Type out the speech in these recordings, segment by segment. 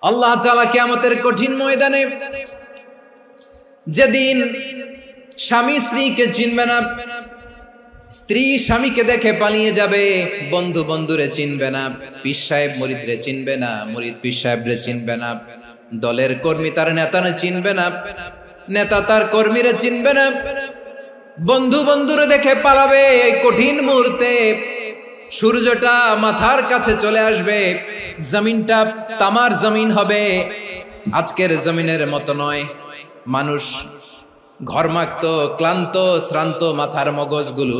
আল্লাহ তাআলা কিয়ামতের কঠিন ময়দানে যেদিন স্বামী স্ত্রীকে চিনবে না, স্ত্রী স্বামীকে দেখে পালিয়ে যাবে, বন্ধু বন্ধুরে চিনবে না, পীর সাহেব মুরিদরে চিনবে না, মুরিদ পীর সাহেবরে চিনবে না, দলের কর্মী তার নেতারে চিনবে না, নেতা তার কর্মীরে চিনবে না, বন্ধু বন্ধুরে দেখে পালাবে। এই কঠিন মুহূর্তে সূর্যটা মাথার কাছে চলে আসবে, জমিনটা তামার জমিন হবে, আজকের জমিনের মতো নয়। মানুষ ঘর্মাক্ত, ক্লান্ত, শ্রান্ত মাথার মগজগুলো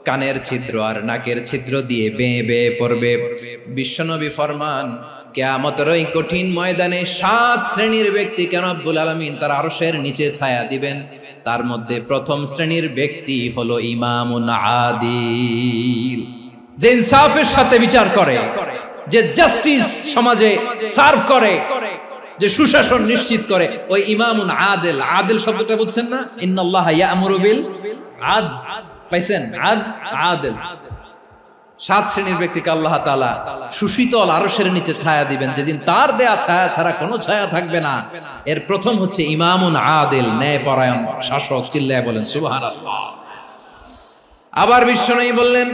কানের ছিদ্র আর নাকের ছিদ্র দিয়ে বেয়ে বেয়ে পড়বে। বিশ্বনবী ফরমান, কিয়ামতের ওই কঠিন ময়দানে 7 শ্রেণীর ব্যক্তিকে রব্বুল আলামিন তার আরশের নিচে ছায়া দিবেন। তার মধ্যে প্রথম শ্রেণীর ব্যক্তি হলো ইমামুন আদিল, যে ইনসাফের সাথে বিচার করে, যে জাস্টিস সমাজে সার্ভ করে, যে সুশাসন নিশ্চিত করে, ওই ইমামুন আদিল। আদিল শব্দটা বুঝছেন না? ইন্নাল্লাহা ইয়া'মুরু বিল আদল, পাইছেন? আদিল। 7 শ্রেণীর ব্যক্তিকে আল্লাহ তাআলা সুশীতল আরশের নিচে ছায়া দিবেন, যেদিন তার দেয়া ছায়া ছাড়া কোনো ছায়া থাকবে না। এর প্রথম হচ্ছে ইমামুন আদিল, ন্যায়পরায়ণ শাসক। চিল্লায় বলেন সুবহানাল্লাহ। আবার বিশ্বনবী বললেন,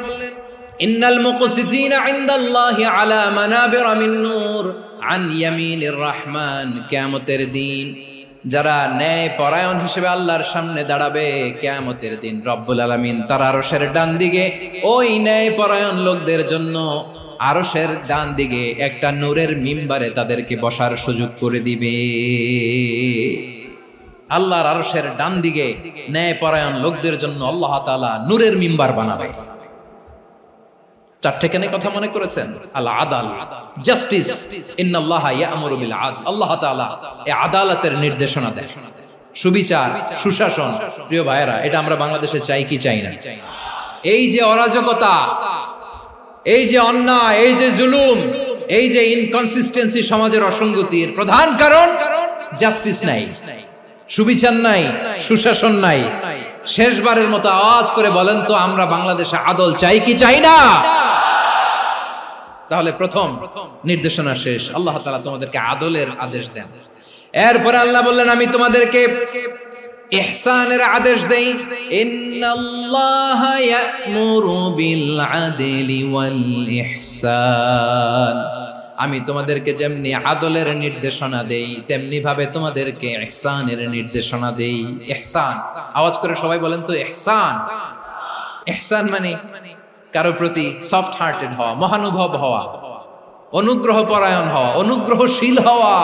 ইন্নাল মুকসিতিনা ইনদাল্লাহি আলা মানাবিরা মিন নূর আন ইয়ামিনির রহমান। কিয়ামতের দিন যারা ন্যায় পরায়ণ হিসেবে আল্লাহর সামনে দাঁড়াবে, কিয়ামতের দিন রব্বুল আলামিন তার আরশের ডান দিকে ওই ন্যায় পরায়ণ লোকদের জন্য আরশের ডান দিকে একটা নূরের মিম্বারে তাদেরকে বসার সুযোগ করে দিবে। আল্লাহর আরশের ডান দিকে ন্যায় পরায়ণ লোকদের জন্য আল্লাহ তাআলা নূরের মিম্বার বানাবে। 4টে কেন কথা মনে করেছেন? আল আদাল, জাস্টিস। ইন্নাল্লাহা ইয়া'মুরু বিল আদল। আল্লাহ তাআলা এই আদালতের নির্দেশনা দেন, সুবিচার, সুশাসন। প্রিয় ভাইয়েরা, এটা আমরা বাংলাদেশে চাই কি চাই না? এই যে অরাজকতা, এই যে অন্যায়, এই যে জুলুম, এই যে ইনকনসিস্টেন্সি সমাজের অসঙ্গতির প্রধান কারণ জাস্টিস নাই, সুবিচার নাই, সুশাসন নাই। শেষবারের মতো আওয়াজ করে বলেন তো, আমরা বাংলাদেশে আদল চাই কি চাই না? তাহলে প্রথম নির্দেশনা শেষ। আল্লাহ তাআলা তোমাদেরকে আদলের আদেশ দেন। এরপরে আল্লাহ বললেন, আমি তোমাদেরকে ইহসানের আদেশ দেই। ইন্নাল্লাহা ইয়া'মুরু বিল আদলি ওয়াল ইহসান। আমি তোমাদেরকে যেমনি আদলের নির্দেশনা দেই, তেমনি ভাবে তোমাদেরকে ইহসানের নির্দেশনা দেই। ইহসান, আওয়াজ করে সবাই বলেন তো ইহসান। ইহসান মানে কারো প্রতি সফট হার্টেড হওয়া, মহানুভব হওয়া, অনুগ্রহ পরায়ণ হওয়া, অনুগ্রহশীল হওয়া,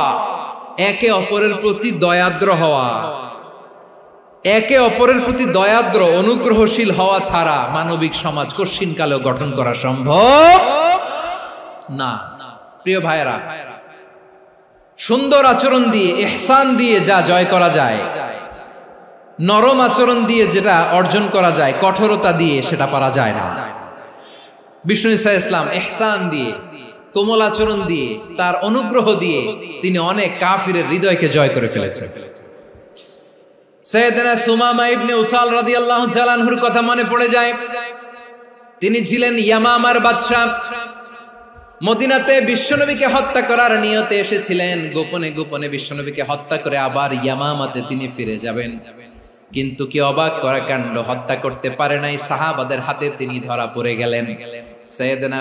একে অপরের প্রতি দয়াদ্র হওয়া। একে অপরের প্রতি দয়াদ্র, অনুগ্রহশীল হওয়া ছাড়া মানবিক সমাজ কশিনকালেও গঠন করা সম্ভব না। প্রিয় ভাইয়েরা, সুন্দর আচরণ দিয়ে, ইহসান দিয়ে যা জয় করা যায়, নরম আচরণ দিয়ে যেটা অর্জন করা যায়, কঠোরতা দিয়ে সেটা পারা যায় না। বিষ্ণু ঈসা ইসলাম ইহসান দিয়ে, কোমল আচরণ দিয়ে, তার অনুগ্রহ দিয়ে তিনি অনেক কাফিরের হৃদয়কে জয় করে ফেলেছেন। সাইয়েদনা সুমামা ইবনে উসাল রাদিয়াল্লাহু তাআলা আনহুর কথা মনে পড়ে যায়। তিনি ছিলেন ইয়ামামার বাদশা। মদিনাতে বিশ্বনবীকে হত্যা করার নিয়তে এসেছিলেন। গোপনে গোপনে বিশ্বনবীকে হত্যা করে আবার ইয়ামামাতে তিনি ফিরে যাবেন। কিন্তু কি অবাক করা কাণ্ড, হত্যা করতে পারে নাই, সাহাবাদের হাতে তিনি ধরা পড়ে গেলেন। সাইয়েদনা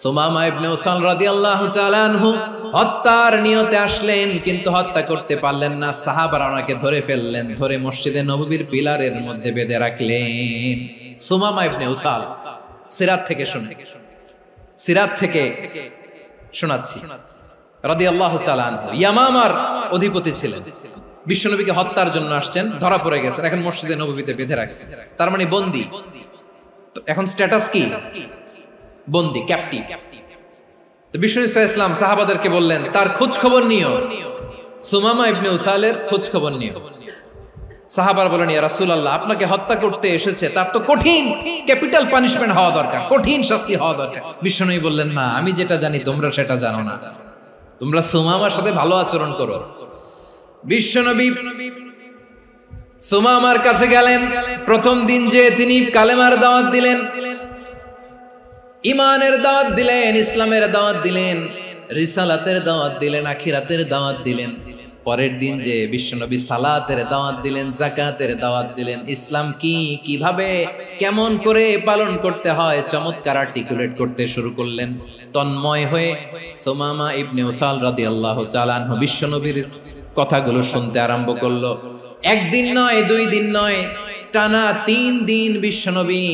সুমামা ইবনে উসাল রাদিয়াল্লাহু তাআলা আনহু হত্যার নিয়তে আসলেন, কিন্তু হত্যা করতে পারলেন না। সাহাবারা ওনাকে ধরে ফেললেন, ধরে মসজিদে নববীর পিলারের মধ্যে বেঁধে রাখলেন। সুমামা ইবনে উসাল, সিরাত থেকে শুনে, সিরাত থেকে শোনাচ্ছি, রাদিয়াল্লাহু তাআলা আনহু ইয়ামামার অধিপতি ছিলেন। বিশ্বনবীকে হত্যার জন্য আসছেন, ধরা পড়ে গেছেন, এখন মসজিদে নববীতে বেঁধে রাখছে, তার মানে বন্দী। এখন স্ট্যাটাস কি? বন্দী, ক্যাপটিভ। তো বিষ্ণু ঈসা ইসলাম সাহাবাদেরকে বললেন, তার খোঁজ খবর নিও, সুমামা ইবনে উসালের খোঁজ খবর নিও। সাহাবার বলেন, ইয়া রাসূলুল্লাহ, আপনাকে হত্যা করতে এসেছে, তার তো কঠিন ক্যাপিটাল পানিশমেন্ট হওয়া দরকার, কঠিন শাস্তি হওয়া দরকার। বিশ্বনবী বললেন, না, আমি যেটা জানি তোমরা সেটা জানো না, তোমরা সুমামার সাথে ভালো আচরণ করো। বিশ্বনবী সুমামার কাছে গেলেন। প্রথম দিন যে তিনি কালেমার দাওয়াত দিলেন, ইমানের দাওয়াত দিলেন, ইসলামের দাওয়াত দিলেন, রিসালাতের দাওয়াত দিলেন, আখিরাতের দাওয়াত দিলেন। পরের দিন যে বিশ্বনবী সালাতের দাওয়াত দিলেন, যাকাতের দাওয়াত দিলেন, ইসলাম কি, কিভাবে, কেমন করে পালন করতে হয় চমৎকার আর্টিকুলেট করতে শুরু করলেন। তন্ময় হয়ে সুমামা ইবনে উসাল রাদিয়াল্লাহু তাআলা আনহু বিশ্বনবীর কথাগুলো শুনতে আরম্ভ করলো। একদিন নয়, 2 দিন নয়, টানা 3 দিন বিশ্বনবী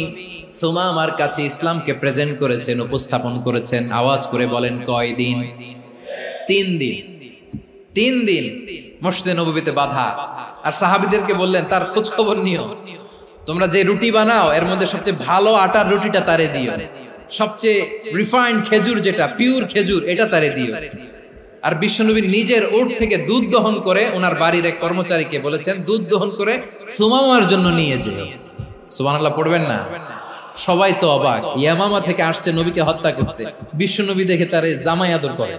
সুমামার কাছে ইসলামকে প্রেজেন্ট করেছেন, উপস্থাপন করেছেন। আওয়াজ করে বলেন, কয় দিন? 3 দিন। 3 দিন মসজিদে নববীতে বাধা। আর সাহাবীদেরকে বললেন, তার খোঁজ খবর নিও, তোমরা যে রুটি বানাও এর মধ্যে সবচেয়ে ভালো আটার রুটিটা তারে দিও, সবচেয়ে রিফাইন্ড খেজুর, যেটা পিওর খেজুর, এটা তারে দিও। আর বিশ্বনবী নিজের উট থেকে দুধ দহন করে ওনার বাড়ির এক কর্মচারীকে বলেছেন, দুধ দহন করে সুমামার জন্য নিয়ে যেও। সুবহানাল্লাহ পড়বেন না? সবাই তো অবাক, ইয়ামামা থেকে আসছে নবীকে হত্যা করতে, বিশ্বনবী দেখে তারে জামাই আদর করে।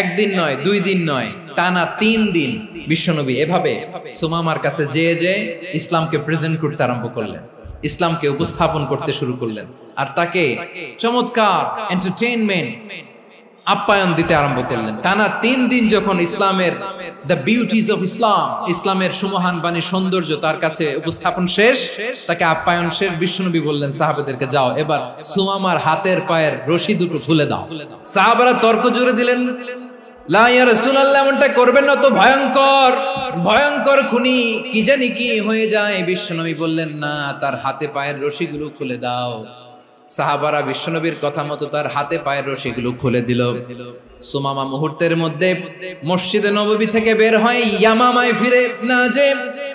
একদিন নয়, 2 দিন নয়, টানা 3 দিন বিশ্বনবী এভাবে সুমামার কাছে যেয়ে ইসলামকে প্রেজেন্ট করতে আরম্ভ করলেন, ইসলামকে উপস্থাপন করতে শুরু করলেন। আর তাকে চমৎকার এন্টারটেইনমেন্ট, আপ্যায়ন দিতে আরম্ভ করলেন। টানা 3 দিন যখন ইসলামের দ্য বিউটিজ অফ ইসলাম, ইসলামের সুমহান বাণী, সৌন্দর্য তার কাছে উপস্থাপন শেষ, তাকে আপ্যায়ন শেষ, বিশ্বনবী বললেন সাহাবাদেরকে, যাও এবার সুমামার হাতের পায়ের রশি দুটো খুলে দাও। সাহাবারা তর্ক জুড়ে দিলেন, লা ইয়া রাসূলুল্লাহ, এমনটা করবেন না, তো ভয়ঙ্কর ভয়ঙ্কর খুনি, কি জানি কি হয়ে যায়। বিশ্বনবী বললেন, না, তার হাতে পায়ের রশিগুলো খুলে দাও। সাহাবারা বিশ্বনবীর কথা মতো তার হাতে পায়ের রশিগুলো খুলে দিল। সুমামা মুহূর্তের মধ্যে মসজিদে নববী থেকে বের হয়, ইয়ামামায় ফিরে না যে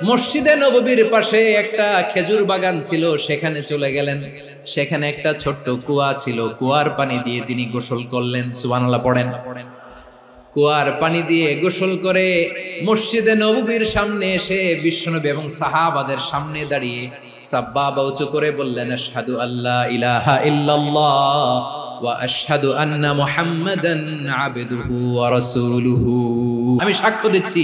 মসজিদে নববীর পাশে একটা খেজুর বাগান ছিল, সেখানে চলে গেলেন। সেখানে একটা ছোট্ট কুয়া ছিল, কুয়ার পানি দিয়ে তিনি গোসল করলেন। সুবহানাল্লাহ পড়েন। কুয়ার পানি দিয়ে গোসল করে মসজিদে নববীর সামনে এসে বিশ্বনবী এবং সাহাবাদের সামনে দাঁড়িয়ে সাব্বাবা উঁচু করে বললেন, আশহাদু আল্লা ইলাহা ইল্লাল্লাহ ওয়া আশহাদু আন্না মুহাম্মাদান আবদুহু ওয়া রাসূলুহু। আমি সাক্ষ্য দিচ্ছি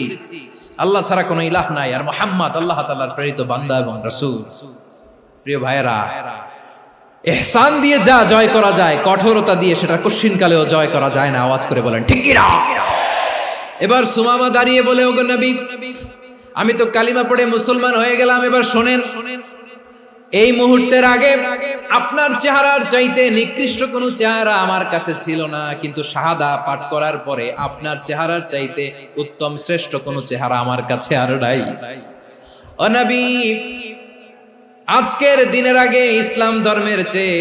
আল্লাহ ছাড়া কোনো ইলাহ নাই, আর মুহাম্মদ আল্লাহ তাআলার প্রেরিত বান্দা এবং রাসূল। প্রিয় ভাইয়েরা, ইহসান দিয়ে যা জয় করা যায়, কঠোরতা দিয়ে সেটা কঠিনকালেও জয় করা যায় না। আওয়াজ করে বলেন ঠিক কি না? এবার সুমামা দাঁড়িয়ে বলে, ওগো নবী, আমি তো কালিমা পড়ে মুসলমান হয়ে গেলাম, এবার শোনেন, এই মুহূর্তের আগে আপনার চেহারার চাইতে নিকৃষ্ট কোনো চেহারা আমার কাছে ছিল না, কিন্তু শাহাদা পাঠ করার পরে আপনার চেহারার চাইতে উত্তম শ্রেষ্ঠ কোনো চেহারা আমার কাছে আর নাই। ও নবী, আজকের দিনের আগে ইসলাম ধর্মের চেয়ে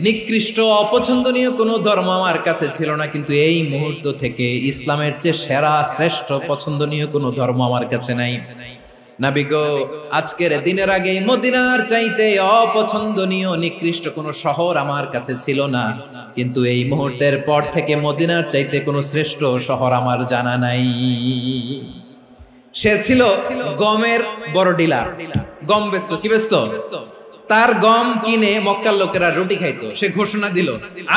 নিকৃষ্ট অপছন্দনীয় কোনো ধর্ম আমার কাছে ছিল না, কিন্তু এই মুহূর্ত থেকে ইসলামের চেয়ে সেরা শ্রেষ্ঠ পছন্দনীয় কোনো ধর্ম আমার কাছে নাই। নবী গো, আজকের দিনের আগে মদিনার চাইতে অপছন্দনীয় নিকৃষ্ট কোনো শহর আমার কাছে ছিল না, কিন্তু এই মুহূর্তের পর থেকে মদিনার চাইতে কোনো শ্রেষ্ঠ শহর আমার জানা নাই। সে ছিল গমের বড় ডিলার, গম বেচতো। কি বেচতো? তার গম কিনে মক্কার লোকেরা রুটি খাইতো। সে ঘোষণা দিল,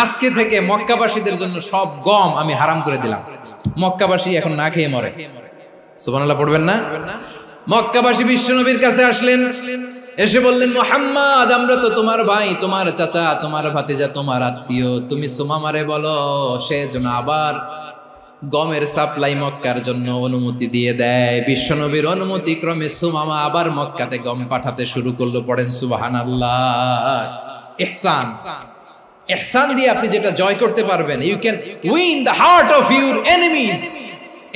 আজকে থেকে মক্কাবাসীদের জন্য সব গম আমি হারাম করে দিলাম, মক্কাবাসী এখন না খেয়ে মরে। সুবহানাল্লাহ পড়বেন না? মক্কাবাসী বিশ্বনবীর কাছে আসলেন, এসে বললেন, মুহাম্মদ, আমরা তো তোমার ভাই, তোমার চাচা, তোমার ভাতিজা, তোমার আত্মীয়, তুমি সুমামারে বলো সে যেন আবার গমের সাপ্লাই মক্কার জন্য অনুমতি দিয়ে দেয়। বিশ্বনবীর অনুমতি ক্রমে সুমামা আবার মক্কাতে গম পাঠাতে শুরু করলো। পড়েন সুবহানাল্লাহ। ইহসান, ইহসান দিয়ে আপনি যেটা জয় করতে পারবেন, you can win the heart of your enemies.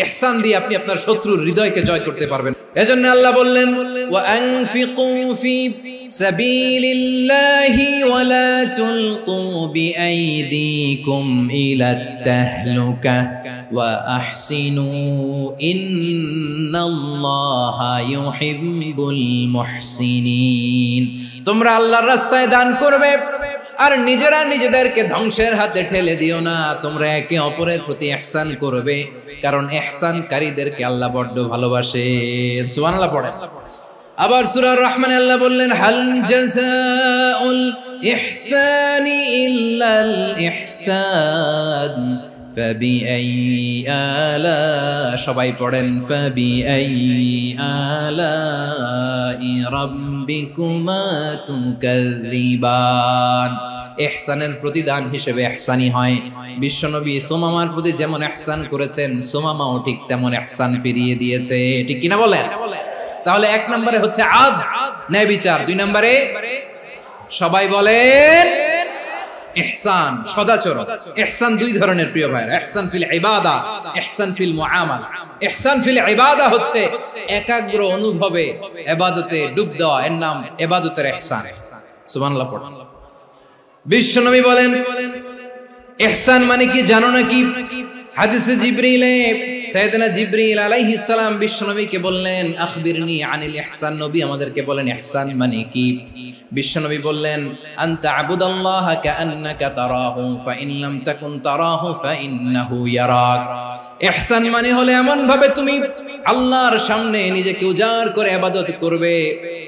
ইহসান দিয়ে আপনি আপনার শত্রুর হৃদয়কে জয় করতে পারবেন। এজন্য আল্লাহ বললেন, ওয়া আনফিকু ফি সাবিলিল্লাহি ওয়া লা তুলকু বিআইদিকুম ইলাত তাহলুকা ওয়া আহসিনু ইন্নাল্লাহা ইউহিব্বুল মুহসিনিন। তোমরা আল্লাহর রাস্তায় দান করবে আর নিজেরা নিজেদেরকে ধ্বংসের হাতে ঠেলে দিও না। তোমরা একে অপরের প্রতি ইহসান করবে, কারণ ইহসানকারীদেরকে আল্লাহ বড্ড ভালোবাসেন। সুবহানাল্লাহ পড়েন। আবার সূরা রহমানে আল্লাহ বললেন, হাল জাযাউল ইহসানি ইল্লাল ইহসান ফাবিআইয়ি আলা, সবাই পড়েন ফাবিআইয়ি আলাই রাব্বিকুমা তুকাযযিবান। ইহসানের প্রতিদান হিসেবে ইহসানি হয়। বিশ্বনবী সুমামার প্রতি যেমন ইহসান করেছেন, সুমামাও ঠিক তেমন ইহসান ফিরিয়ে দিয়েছে। ঠিক কিনা বলেন? তাহলে এক নম্বরে হচ্ছে আদ, ন্যায় বিচার। দুই নম্বরে সবাই বলেন ইহসান, সদাচরণ। ইহসান দুই ধরনের প্রিয় ভাইরা, ইহসান ফিল ইবাদা, ইহসান ফিল মুআমালা। ইহসান ফিল ইবাদা হচ্ছে একাগ্র অনুভবে ইবাদতে ডুব দেওয়া, এর নাম ইবাদতের ইহসান। সুবহানাল্লাহ পড়ুন। বিশ্বনবী বলেন ইহসান মানে কি জানো নাকি? হাদিসে জিবরিলে সাইয়েদনা জিবরিল আলাইহিস সালাম বিশ্বনবীকে বললেন আখবিরনি আনিল ইহসান। নবী আমাদেরকে বলেন ইহসান মানে কি? বিশ্বনবী বললেন আনতা আবুদাল্লাহা কাআন্নাকা তারাহু ফাইন লাম তাকুন তারাহু ফাইন্নাহু ইয়ারাক। ইহসান মানে হলো এমন ভাবে তুমি আল্লাহর সামনে নিজেকে উজাড় করে ইবাদত করবে,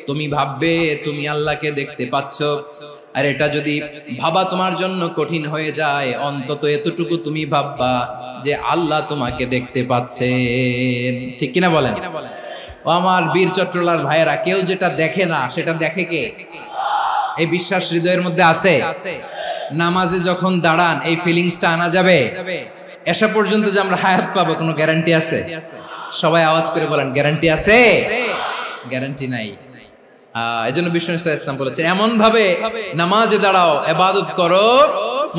তুমি ভাববে তুমি আল্লাহকে দেখতে পাচ্ছ। আর এটা যদি ভাবা তোমার জন্য কঠিন হয়ে যায়, অন্তত এতটুকু তুমি ভাববা যে আল্লাহ তোমাকে দেখতে পাচ্ছেন। ঠিক কিনা বলেন? ও আমার বীর চট্টলার ভাইয়েরা, কেউ যেটা দেখে না সেটা দেখে কে? এই বিশ্বাস হৃদয়ের মধ্যে আছে? নামাজে যখন দাঁড়ান এই ফিলিংসটা আনা যাবে? এসা পর্যন্ত যে আমরা হায়াত পাবো কোনো গ্যারান্টি আছে? সবাই আওয়াজ করে বলেন গ্যারান্টি আছে? গ্যারান্টি নাই। এজন্য বিষ্ণু ইসলাম বলেছে এমন ভাবে নামাজে দাঁড়াও, ইবাদত করো,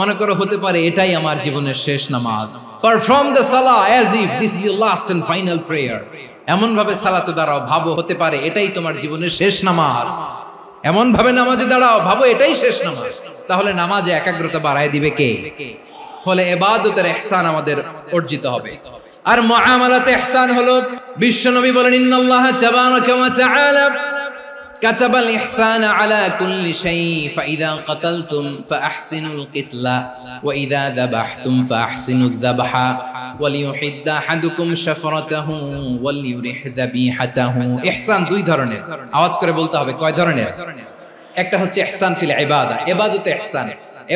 মনে করো হতে পারে এটাই আমার জীবনের শেষ নামাজ। Perform the salah as if this is your last and final prayer. এমন ভাবে সালাতে দাঁড়াও, ভাবো হতে পারে এটাই তোমার জীবনের শেষ নামাজ। এমন ভাবে নামাজে দাঁড়াও, ভাবো এটাই শেষ নামাজ। তাহলে নামাজে একাগ্রতা বাড়ায় দিবে কে? ফলে ইবাদতের ইহসান আমাদের অর্জিত হবে। আর মুআমালাতে ইহসান হলো, বিশ্বনবী বলেন ইন্নাল্লাহা তাবারাকা ওয়া তাআলা كتب الإحسان على كل شيء فإذا قتلتم فأحسنوا القتلة وإذا ذبحتم فأحسنوا الذبح وليحد أحدكم شفرته وليرح ذبيحته। ইহসান দুই ধরনের, আওয়াজ করে বলতে হবে কয় ধরনের? একটা হচ্ছে ইহসান ফিল ইবাদা, ইবাদতে ইহসান।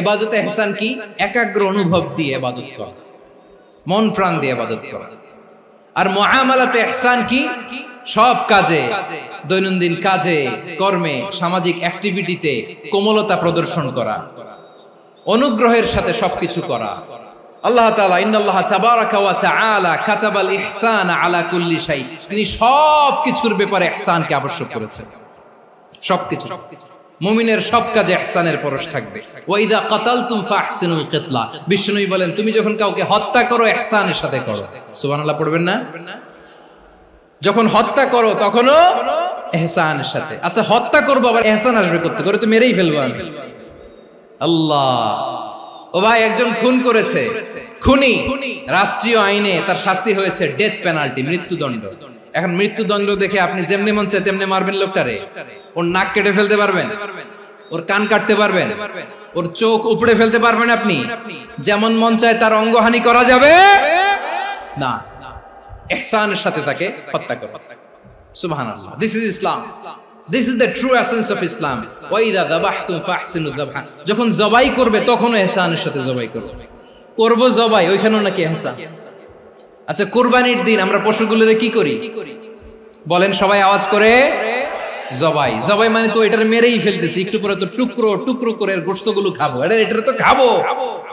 ইবাদতে ইহসান কি? একাগ্র অনুভব দিয়ে ইবাদত করা, মন প্রাণ দিয়ে ইবাদত করা। আর মুআমালাতে ইহসান কি? সব কাজে, দৈনন্দিন কাজে, কর্মে, সামাজিক অ্যাক্টিভিটিতে কোমলতা প্রদর্শন করা, অনুগ্রহের সাথে সবকিছু করা। আল্লাহ তাআলা ইন্নাল্লাহা তাবারাকা ওয়া তাআলা কাতাবাল ইহসান আলা কুল্লি শাই, তিনি সবকিছুর ব্যাপারে ইহসানকে আবশ্যক করেছেন। সবকিছু, মুমিনের সব কাজে ইহসানের পরশ থাকবে। ওয়া ইযা কাতালতুম ফাহসিনুল কিতলা, বিষ্ণুই বলেন তুমি যখন কাউকে হত্যা করো ইহসানের সাথে করো। সুবহানাল্লাহ পড়বেন না? যখন হত্যা করো তখনও ইহসানের সাথে। আচ্ছা হত্যা করবো আবার ইহসান আসবে করতে, করে তো মেরেই ফেলবো আমি। আল্লাহ, ও ভাই একজন খুন করেছে, খুনি, রাষ্ট্রীয় আইনে তার শাস্তি হয়েছে ডেথ পেনাল্টি, মৃত্যুদণ্ড। এখন মৃত্যুদণ্ড দেখে আপনি যেমনি মন চায় তেমনি মারবেন লোকটারে? ওর নাক কেটে ফেলতে পারবেন? ওর কান কাটতে পারবেন? ওর চোখ উপড়ে ফেলতে পারবেন আপনি? যেমন মন চায় তার অঙ্গহানি করা যাবে না। ইহসানের সাথে তাকে হত্যা করো। সুবহানাল্লাহ, this is Islam, this is the true essence of Islam. ওয়া ইযা যাবাহতুম ফাহসিনু যাবহা, যখন জবাই করবে তখনও ইহসানের সাথে জবাই করো। করব জবাই, ওইখানেও নাকি ইহসান। আচ্ছা কুরবানির দিন আমরা পশুগুলোরে কি করি বলেন সবাই আওয়াজ করে? জবাই। জবাই মানে তো এটার মেরেই ফেলতেছি, একটু পরে তো টুকরো টুকরো করে গোশতগুলো খাবো, এটা তো খাবো,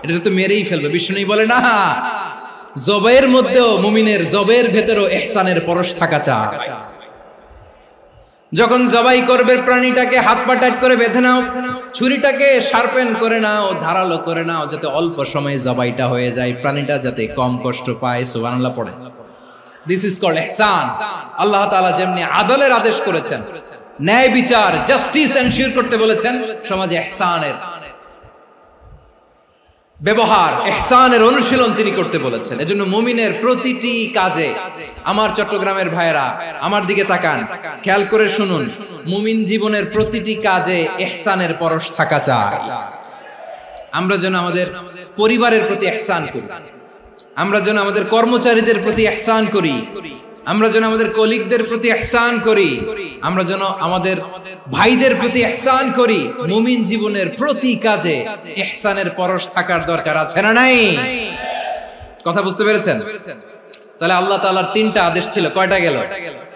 এটা তো মেরেই ফেলবো। বিষ্ণু বলে না, জবাইয়ের মধ্যেও মুমিনের জবের ভেতরেও ইহসানের পরশ থাকা চাই। যখন জবাই করবে প্রাণীটাকে হাত পা টাইট করে বেঁধে নাও, ছুরিটাকে শার্পেন করে নাও, ধারালো করে নাও, যাতে অল্প সময়ে জবাইটা হয়ে যায়, প্রাণীটা যাতে কম কষ্ট পায়। সুবহানাল্লাহ পড়ে। দিস ইজ কল্ড ইহসান। আল্লাহ তাআলা যেমনি আদলের আদেশ করেছেন, ন্যায় বিচার, জাস্টিস এনশিওর করতে বলেছেন, সমাজে ইহসানের ব্যবহার, ইহসানের অনুশীলন তিনি করতে বলেছেন। এজন্য মুমিনের প্রতিটি কাজে, আমার চট্টগ্রামের ভাইরা আমার দিকে তাকান, খেয়াল করে শুনুন, মুমিন জীবনের প্রতিটি কাজে ইহসানের পরশ থাকা চাই। আমরা যেন আমাদের পরিবারের প্রতি ইহসান করি, আমরা যেন আমাদের কর্মচারীদের প্রতি ইহসান করি, আমরা যেন আমাদের কলিগদের প্রতি ইহসান করি, আমরা যেন আমাদের ভাইদের প্রতি ইহসান করি। মুমিন জীবনের প্রতি কাজে ইহসানের পরশ থাকার দরকার আছে না নাই? কথা বুঝতে পেরেছেন? তাহলে আল্লাহ তাআলার তিনটা আদেশ ছিল, কয়টা গেল?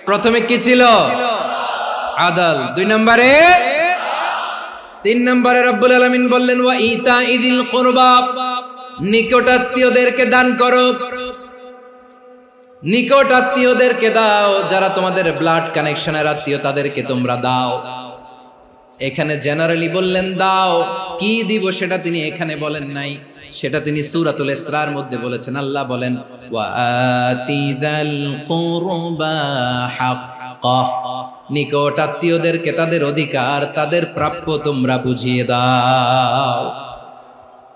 প্রথমে কি ছিল? আদল। 2 নম্বরে, 3 নম্বরে রব্বুল আলামিন বললেন ওয়া ইতাইদিল কুরবা, নিকটাত্মীয়দেরকে দান করো, নিকটাত্মীয়দেরকে দাও, যারা তোমাদের ব্লাড কানেকশনের আত্মীয় তাদেরকে তোমরা দাও। এখানে জেনারেলি বললেন দাও, কি দিব সেটা তিনি এখানে বলেন নাই, সেটা তিনি সূরাতুল ইসরার মধ্যে বলেছেন। আল্লাহ বলেন ওয়া আতিদাল কুরবা হাক্কাহ, নিকটাত্মীয়দেরকে তাদের অধিকার, তাদের প্রাপ্য তোমরা বুঝিয়ে দাও।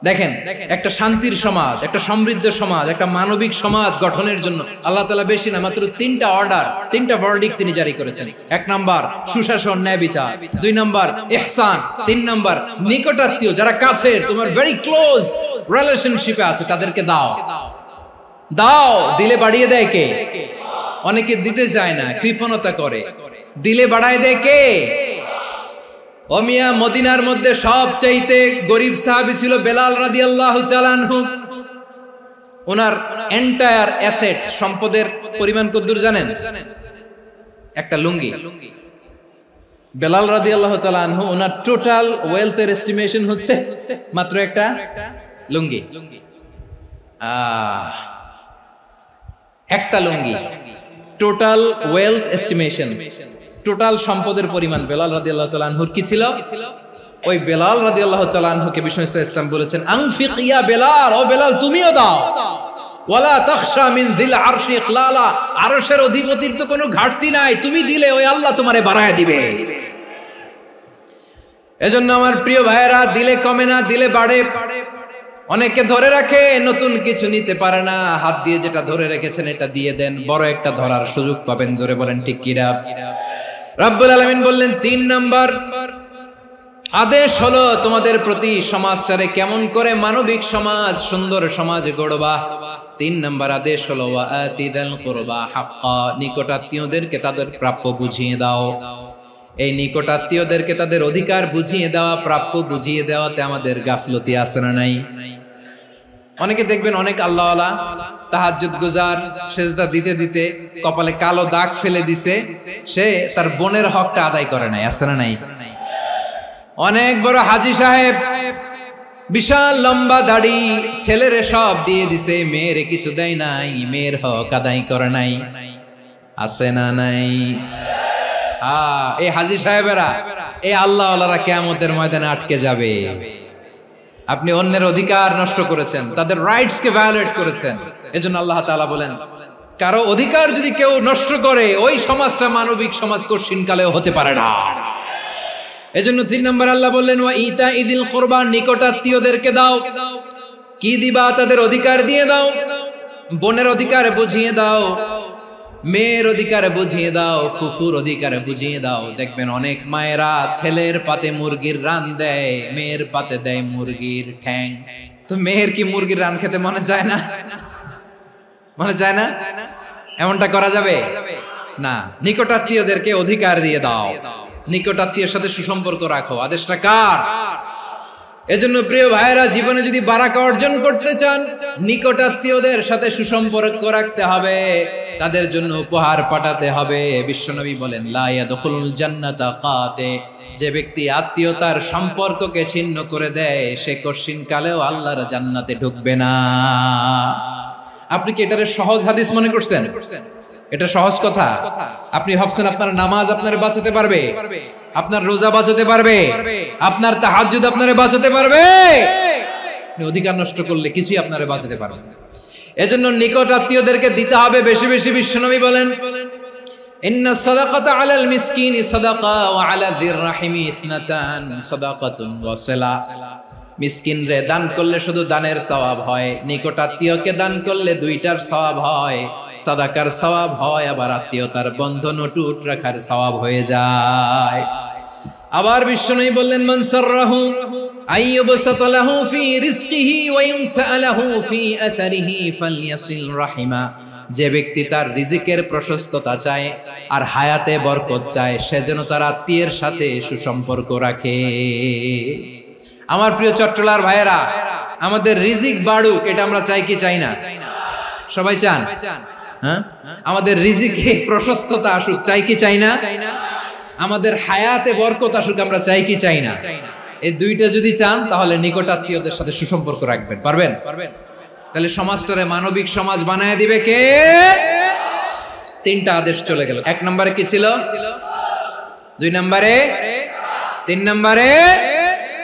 দেখেন, একটা শান্তির সমাজ, একটা সমৃদ্ধ সমাজ, একটা মানবিক সমাজ গঠনের জন্য আল্লাহ তাআলা বেশি না মাত্র 3টা অর্ডার, 3টা ভার্ডিক্ট তিনি জারি করেছেন। 1 নাম্বার সুশাসন, ন্যায় বিচার। 2 নাম্বার ইহসান। 3 নাম্বার নিকটাত্মীয়, যারা কাছের, তোমার ভেরি ক্লোজ রিলেশনশিপে আছে, তাদেরকে দাও। দাও, দিলে বাড়িয়ে দেয় কে? অনেকে দিতে চায় না, কৃপণতা করে। দিলে বাড়ায় দেয় কে? ও মিয়া, মদিনার মধ্যে সবচাইতে গরিব সাহাবী ছিল বেলাল রাদিয়াল্লাহু তাআলা আনহু। ওনার এন্টায়ার অ্যাসেট, সম্পদের পরিমাণ কতদূর জানেন? একটা লুঙ্গি। বেলাল রাদিয়াল্লাহু তাআলা আনহু, ওনার টোটাল ওয়েলথের এস্টিমেশন হচ্ছে মাত্র একটা লুঙ্গি। একটা লুঙ্গি, টোটাল ওয়েলথ এস্টিমেশন, টোটাল সম্পদের পরিমাণ বেলাল রাদিয়াল্লাহু তাআলা আনহুর কি ছিল? ওই বেলাল রাদিয়াল্লাহু তাআলা আনহুকে বিষ্ণু ইসলাম বলেছেন আনফিক ইয়া বেলাল, ও বেলাল তুমিও দাও। ওয়ালা তাখশা মিন যিল আরশি ইখলালা, আরশের অধিপতির তো কোনো ঘাটতি নাই, তুমি দিলে ওই আল্লাহ তোমারে বাড়ায় দিবে। এজন্য আমার প্রিয় ভাইয়েরা, দিলে কমে না, দিলে বাড়ে। অনেকে ধরে রাখে, নতুন কিছু নিতে পারে না, হাত দিয়ে যেটা ধরে রেখেছেন এটা দিয়ে দেন, বড় একটা ধরার সুযোগ পাবেন। জোরে বলেন ঠিক কিনা? রব্বুল আলামিন বললেন 3 নাম্বার আদেশ হলো তোমাদের প্রতি সমাজটারে কেমন করে মানবিক সমাজ, সুন্দর সমাজ গড়বা। 3 নাম্বার আদেশ হলো ওয়া আতিদাল কুরবা হাক্কা, নিকটাত্মীয়দেরকে তাদের প্রাপ্য বুঝিয়ে দাও। এই নিকটাত্মীয়দেরকে তাদের অধিকার বুঝিয়ে দেওয়া, প্রাপ্য বুঝিয়ে দেওয়াতে আমাদের গাফলতি আছে না নাই? অনেকে দেখবেন অনেক আল্লাহওয়ালা, তাহাজ্জুদ গুজার, সেজদা দিতে দিতে কপালে কালো দাগ ফেলে দিছে, সে তার বোনের হকটা আদায় করে নাই, আছে না নাই? অনেক বড় হাজী সাহেব, বিশাল লম্বা দাড়ি, ছেলেরে সব দিয়ে দিছে, মেয়েরে কিছু দেয় নাই, মেয়ের হক আদায় করে নাই, আছে না নাই? এই হাজী সাহেবেরা, এই আল্লাহওয়ালারা কিয়ামতের ময়দানে আটকে যাবে। আপনি অন্যের অধিকার নষ্ট করেছেন, তাদের রাইটস কে ভায়োলেট করেছেন। এজন্য আল্লাহ তাআলা বলেন, কারো অধিকার যদি কেউ নষ্ট করে, ওই সমাজটা মানবিক সমাজ কঠিনকালেও হতে পারে না। এজন্য 3 নম্বর আল্লাহ বললেন ওয়া ইতাইদিল কুরবা, নিকটাত্মীয়দেরকে দাও। কি দিবা? তাদের অধিকার দিয়ে দাও। বোনের অধিকার বুঝিয়ে দাও, মেয়ের অধিকার বুঝিয়ে দাও, ফুফুর অধিকার বুঝিয়ে দাও। দেখবেন অনেক মায়েরা ছেলের পাতে মুরগির রান দেয়, মেয়ের পাতে দেয় মুরগির ঠ্যাং। তো মেয়ের কি মুরগির রান খেতে মনে চায় না? মনে চায় না? এমনটা করা যাবে না। নিকটাত্মীয়দেরকে অধিকার দিয়ে দাও, নিকটাত্মীয়ের সাথে সুসম্পর্ক রাখো। আদেশটা কার? এজন্য প্রিয় ভাইয়েরা, জীবনে যদি বারাকা অর্জন করতে চান, নিকটাত্মীয়দের সাথে সুসম্পর্ক রাখতে হবে, তাদের জন্য উপহার পাঠাতে হবে। বিশ্বনবী বলেন লা ইয়াদখুলুল জান্নাতা কাতে, যে ব্যক্তি আত্মীয়তার সম্পর্ককে ছিন্ন করে দেয়, সে কঠিন কালেও আল্লাহর জান্নাতে ঢুকবে না। আপনি কি এটারে সহজ হাদিস মনে করছেন? এটা সহজ কথা? আপনি ভাবছেন আপনার নামাজ আপনারে বাঁচাতে পারবে, আপনার রোজা বাঁচাতে পারবে, আপনার তাহাজ্জুদ আপনারে বাঁচাতে পারবে? অধিকার নষ্ট করলে কিছুই আপনারে বাঁচাতে পারবে না। এজন্য নিকট আত্মীয়দেরকে দিতে হবে বেশি বেশি। বিশ্বনবী বলেন ইন্না সাদাকাতা আলাল মিসকিনি সাদাকা ওয়া আলা যির রাহিমি ইসনাতান সাদাকাতুন ওয়া সিলা। মিসকিন রে দান করলে শুধু দানের সওয়াব হয়, নিকট আত্মীয়কে দান করলে 2টার সওয়াব হয়, সাদাকার সওয়াব হয়, আবার আত্মীয়তার বন্ধন অটুট রাখার সওয়াব হয়ে যায়। আবার বিশ্বনবী বললেন মান সাররাহু আইয়ুবসাতা লাহু ফি রিজকিহি ওয়া ইউনসা লাহু ফি আসারিহি ফালইয়াসিল রাহিমা। যে ব্যক্তি তার রিজিকের প্রশস্ততা চায় আর হায়াতে বরকত চায়, সে যেন তার আত্মীয়ের সাথে সুসম্পর্ক রাখে। আমার প্রিয় চট্টলার ভাইয়েরা, আমাদের রিজিক বাড়ুক, এটা আমরা চাই কি চাই না? সবাই চান? হ্যাঁ, আমাদের রিজিকে প্রশস্ততা আসুক, চাই কি চাই না? আমাদের হায়াতে বরকত আসুক, আমরা চাই কি চাই না? এই দুইটা যদি চান তাহলে নিকটাত্মীয়দের সাথে সুসম্পর্ক রাখবেন। পারবেন? তাহলে সমাজটারে মানবিক সমাজ বানায় দিবে কে? তিনটা আদেশ চলে গেল। 1 নম্বরে কি ছিল? 2 নম্বরে, 3 নম্বরে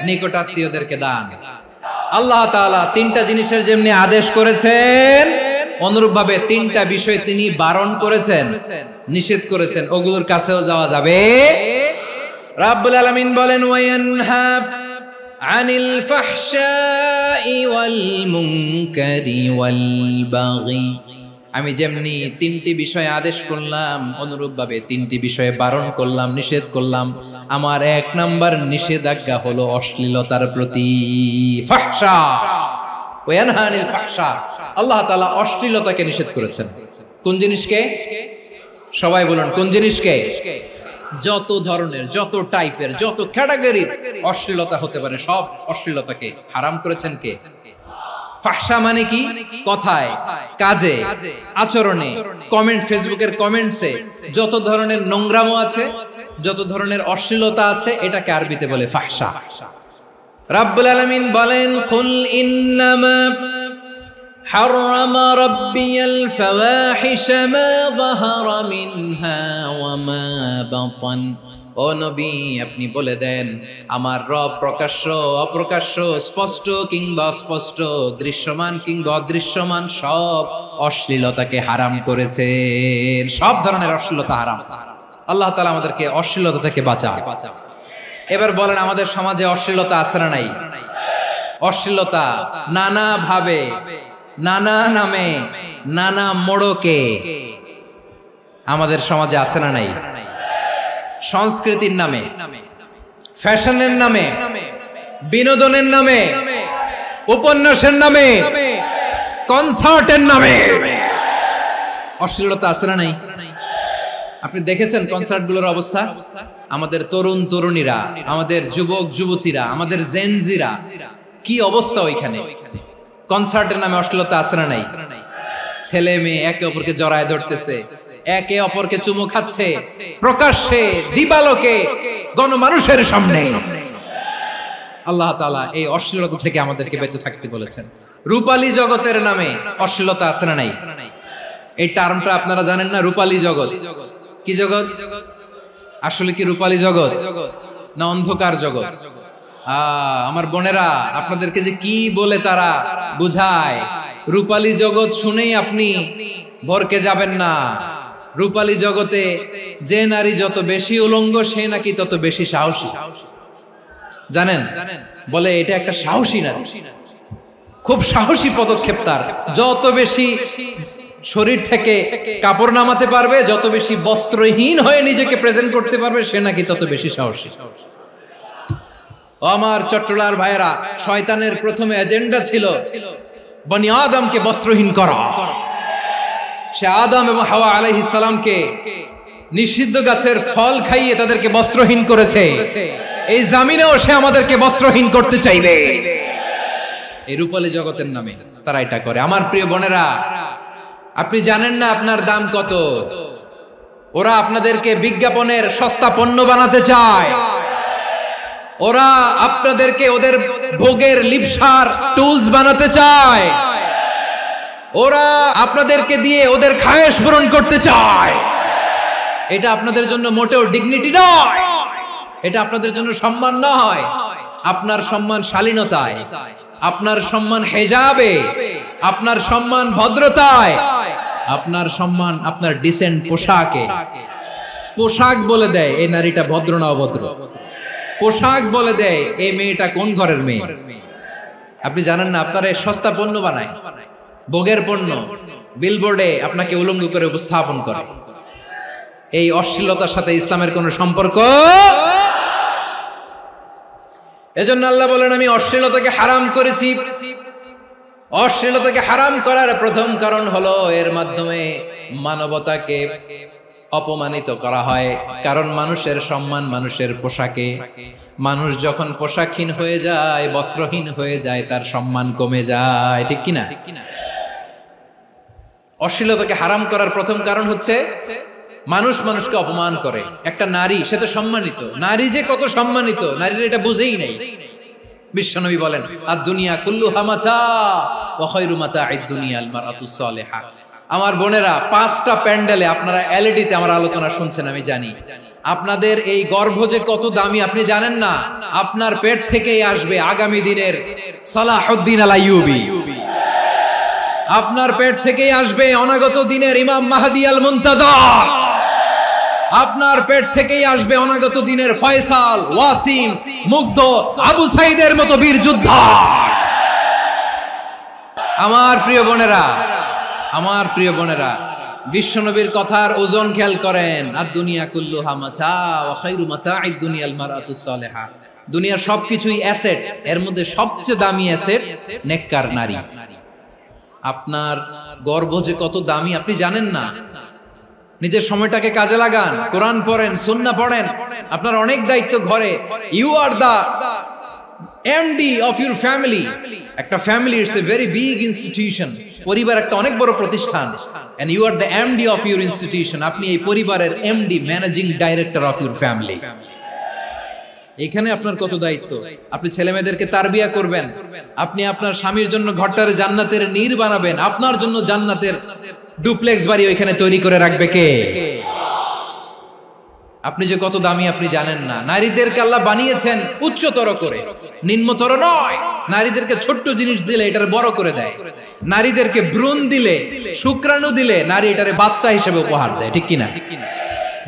নিকটাত্মীয়দেরকে দান। আল্লাহ তাআলা তিনটা জিনিসের যেমনি আদেশ করেছেন, অনুরূপ ভাবে তিনটা বিষয় তিনি বারণ করেছেন, নিষেধ করেছেন, ওগুলোর কাছেও যাওয়া যাবে। রাব্বুল আলামিন বলেন, ওয়ায়ানহা আনিল ফাহশাই ওয়াল মুনকারি ওয়াল বাগি। আমি যেমনি তিনটি বিষয়ে আদেশ করলাম, অনুরূপ ভাবে তিনটি বিষয়ে বারণ করলাম, নিষেধ করলাম। আমার 1 নাম্বার নিষেধাজ্ঞা হলো অশ্লীলতার প্রতি। ফাহশা, ওয়ায়ানহা আনিল ফাহশা, আল্লাহ তাআলা অশ্লীলতাকে নিষেধ করেছেন। কোন জিনিসকে? সবাই বলুন, কোন জিনিসকে? যত ধরনের, যত টাইপের, যত ক্যাটাগরির অশ্লীলতা হতে পারে, সব অশ্লীলতাকে হারাম করেছেন কে? ফাহশা মানে কি? কথায়, কাজে, আচরণে, কমেন্ট, ফেসবুকের কমেন্টসে যত ধরনের নোংরামো আছে, যত ধরনের অশ্লীলতা আছে, এটাকে আরবিতে বলে ফাহশা। রাব্বুল আলামিন বলেন, কুল ইন্নামা حرم ربي الفواحش ما ظهر منها وما بطن। ও নবী, আপনি বলে দেন, আমার রব প্রকাশ্য, অপ্রকাশ্য, স্পষ্ট কিংবা অস্পষ্ট, দৃশ্যমান কিংবা অদৃশ্যমান সব অশ্লীলতাকে হারাম করেছেন। সব ধরনের অশ্লীলতা হারাম। আল্লাহ তাআলা আমাদেরকে অশ্লীলতা থেকে বাঁচান। এবার বলেন, আমাদের সমাজে অশ্লীলতা আছে না নাই? অশ্লীলতা নানা ভাবে, নানা নামে, নানা মোড়কে আমাদের সমাজে আছে না নাই? সংস্কৃতির নামে, ফ্যাশনের নামে, বিনোদনের নামে, উপন্যাসের নামে, কনসার্টের নামে অশ্লীলতা আছে না নাই? আপনি দেখেছেন কনসার্টগুলোর অবস্থা? আমাদের তরুণ তরুণীরা, আমাদের যুবক যুবতীরা, আমাদের জেনজিরা, কি অবস্থা ওইখানে? কনসার্টের নামে অশ্লীলতা আছে না নাই? ছেলে মেয়ে একে অপরকে জড়ায় ধরতেছে, একে অপরকে চুমু খাচ্ছে, প্রকাশ্যে, দিবালোকে, গণমানুষের সামনে। আল্লাহ তাআলা এই অশ্লীলতা থেকে আমাদেরকে বেঁচে থাকতে বলেছেন। রূপালী জগতের নামে অশ্লীলতা আছে না নাই? এই টার্মটা আপনারা জানেন না? রূপালী জগৎ কি জগৎ? আসলে কি রূপালী জগৎ না অন্ধকার জগৎ? আমার বোনেরা, আপনাদেরকে যে কি বলে তারা বুঝায়, রূপালী জগৎ শুনেই আপনি ভরকে যাবেন না। রূপালী জগতে যে নারী যত বেশি উলঙ্গ, সে নাকি তত বেশি সাহসী। জানেন? বলে এটা একটা সাহসী নারী, খুব সাহসী পদক্ষেপ তার। যত বেশি শরীর থেকে কাপড় নামাতে পারবে, যত বেশি বস্ত্রহীন হয়ে নিজেকে প্রেজেন্ট করতে পারবে, সে নাকি তত বেশি সাহসী। আমার চট্টলার ভাইয়েরা, শয়তানের প্রথমে এজেন্ডা ছিল বনি আদমকে বস্ত্রহীন করা। সে আদম এবং হাওয়া আলাইহিস সালামকে নিষিদ্ধ গাছের ফল খাইয়ে তাদেরকে বস্ত্রহীন করেছে। এই জামিনেও সে আমাদেরকে বস্ত্রহীন করতে চাইবে। এই রূপালী জগতের নামে তারা এটা করে। আমার প্রিয় বোনেরা, আপনি জানেন না আপনার দাম কত? ওরা আপনাদেরকে বিজ্ঞাপনের সস্তা পণ্য বানাতে চায়। ওরা আপনাদেরকে ওদের ভোগের লিপসার টুলস বানাতে চায়। ওরা আপনাদেরকে দিয়ে ওদের খায়েশ পূরণ করতে চায়। এটা আপনাদের জন্য মোটেও ডিগনিটি নয়, এটা আপনাদের জন্য সম্মান নয়। আপনার সম্মান শালীনতায়, আপনার সম্মান হেজাবে, আপনার সম্মান ভদ্রতায়, আপনার সম্মান আপনার ডিসেন্ট পোশাকে। পোশাক বলে দেয় এই নারীটা ভদ্র না অভদ্র। পোশাক বলে দেয় এই মেয়েটা কোন ঘরের মেয়ে। আপনি জানেন না, আপনারা সস্তা পণ্য বানায়, ভোগের পণ্য, বিলবোর্ডে আপনাকে উলঙ্গ করে উপস্থাপন করে। এই অশ্লীলতার সাথে ইসলামের কোনো সম্পর্ক। এজন্য আল্লাহ বলেন, আমি অশ্লীলতাকে হারাম করেছি। অশ্লীলতাকে হারাম করার প্রথম কারণ হলো এর মাধ্যমে মানবতাকে অপমানিত করা হয়। কারণ মানুষের সম্মান মানুষের পোশাকে। মানুষ যখন পোশাকহীন হয়ে যায়, বস্ত্রহীন হয়ে যায়, তার সম্মান কমে যায়। ঠিক কিনা? অশ্লীলতাকে হারাম করার প্রথম কারণ হচ্ছে মানুষ মানুষকে অপমান করে। একটা নারী, সে তো সম্মানিত, নারী যে কত সম্মানিত নারীর এটা বুঝেই নাই। বিশ্বনবী বলেন আদ-দুনিয়া কুল্লুহা মাতা ওয়া খায়রু মাতা'আদ দুনিয়া আল মারআতুস সালিহা। আমার বোনেরা, 5টা প্যান্ডেলে আপনারা এলইডিতে আমার আলোচনা শুনছেন, আমি জানি। আপনাদের এই গর্ভ যে কত দামি আপনি জানেন না। আপনার পেট থেকেই আসবে আগামী দিনের সালাহুদ্দিন আল আইয়ুবী, আপনার পেট থেকেই আসবে অনাগত দিনের ইমাম মাহদী আল মুনতাযর, আপনার পেট থেকেই আসবে অনাগত দিনের ফয়সাল, ওয়াসিম, মুগ্ধ, আবু সাইদের মতো বীর যোদ্ধা। আমার প্রিয় বোনেরা, আমার প্রিয় বোনেরা, বিশ্বনবীর কথার ওজন খেয়াল করেন। আদ-দুনিয়া কুল্লুহা মাতা ওয়া খায়রু মাতা'আদ দুনিয়া আল মারআতুস সালিহা। দুনিয়ার সবকিছুই অ্যাসেট, এর মধ্যে সবচেয়ে দামি অ্যাসেট নেককার নারী। আপনার গর্ভ যে কত দামি আপনি জানেন না। নিজের সময়টাকে কাজে লাগান, কোরআন পড়েন, সুন্নাহ পড়েন। আপনার অনেক দায়িত্ব ঘরে। You are the MD of your family. একটা family it's a very big institution. পরিবার একটা অনেক বড় প্রতিষ্ঠান। And you are the MD of your institution. আপনি এই পরিবারের MD, managing director of your family. এখানে আপনার কত দায়িত্ব। আপনি ছেলে মেয়েদেরকে তারবিয়া করবেন, আপনি আপনার স্বামীর জন্য ঘরটার জান্নাতের নীর বানাবেন, আপনার জন্য জান্নাতের ডুপ্লেক্স বাড়ি ওইখানে তৈরি করে রাখবে কে? আপনি যে কত দামি আপনি জানেন না। নারীদেরকে আল্লাহ বানিয়েছেন উচ্চতর করে, নিম্নতর নয়। নারীদেরকে ছোট্ট জিনিস দিলে এটারে বড় করে দেয়। নারীদেরকে ভ্রূণ দিলে, শুক্রাণু দিলে নারী এটারে বাচ্চা হিসেবে উপহার দেয়, ঠিক কিনা?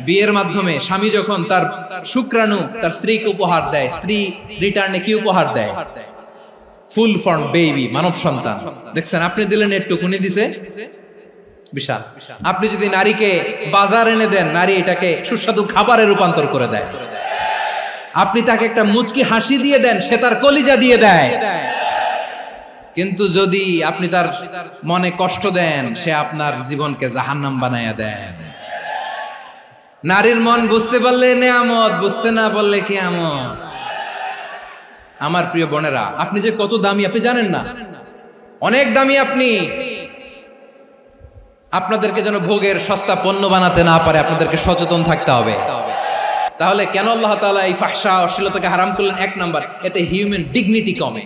বিয়ের মাধ্যমে স্বামী যখন তার শুক্রাণু তার স্ত্রীকে উপহার দেয়, স্ত্রী রিটার্নে কি উপহার দেয়? ফুল ফর্ম বেবি, মানব সন্তান। দেখছেন, আপনি দিলেন একটুকুনি, দিছে বিশাল। আপনি যদি নারীকে বাজার এনে দেন, নারী এটাকে সুস্বাদু খাবারে রূপান্তর করে দেয়। আপনি তাকে একটা মুচকি হাসি দিয়ে দেন, সে তার কলিজা দিয়ে দেয়। কিন্তু যদি আপনি তার মনে কষ্ট দেন, সে আপনার জীবনকে জাহান্নাম বানায়া দেয়। নারীর মন বুঝতে পারলে নেয়ামত, বুঝতে না পারলে কিয়ামত। আমার প্রিয় বোনেরা, আপনি যে কত দামি আপনি জানেন না। অনেক দামি আপনি। আপনাদেরকে যেন ভোগের সস্তা পণ্য বানাতে না পারে, আপনাদেরকে সচেতন থাকতে হবে। তাহলে কেন আল্লাহ তাআলা এই ফাহশা, অশ্লীলতাকে হারাম করলেন? 1 নাম্বার, এতে হিউম্যান ডিগনিটি কমে।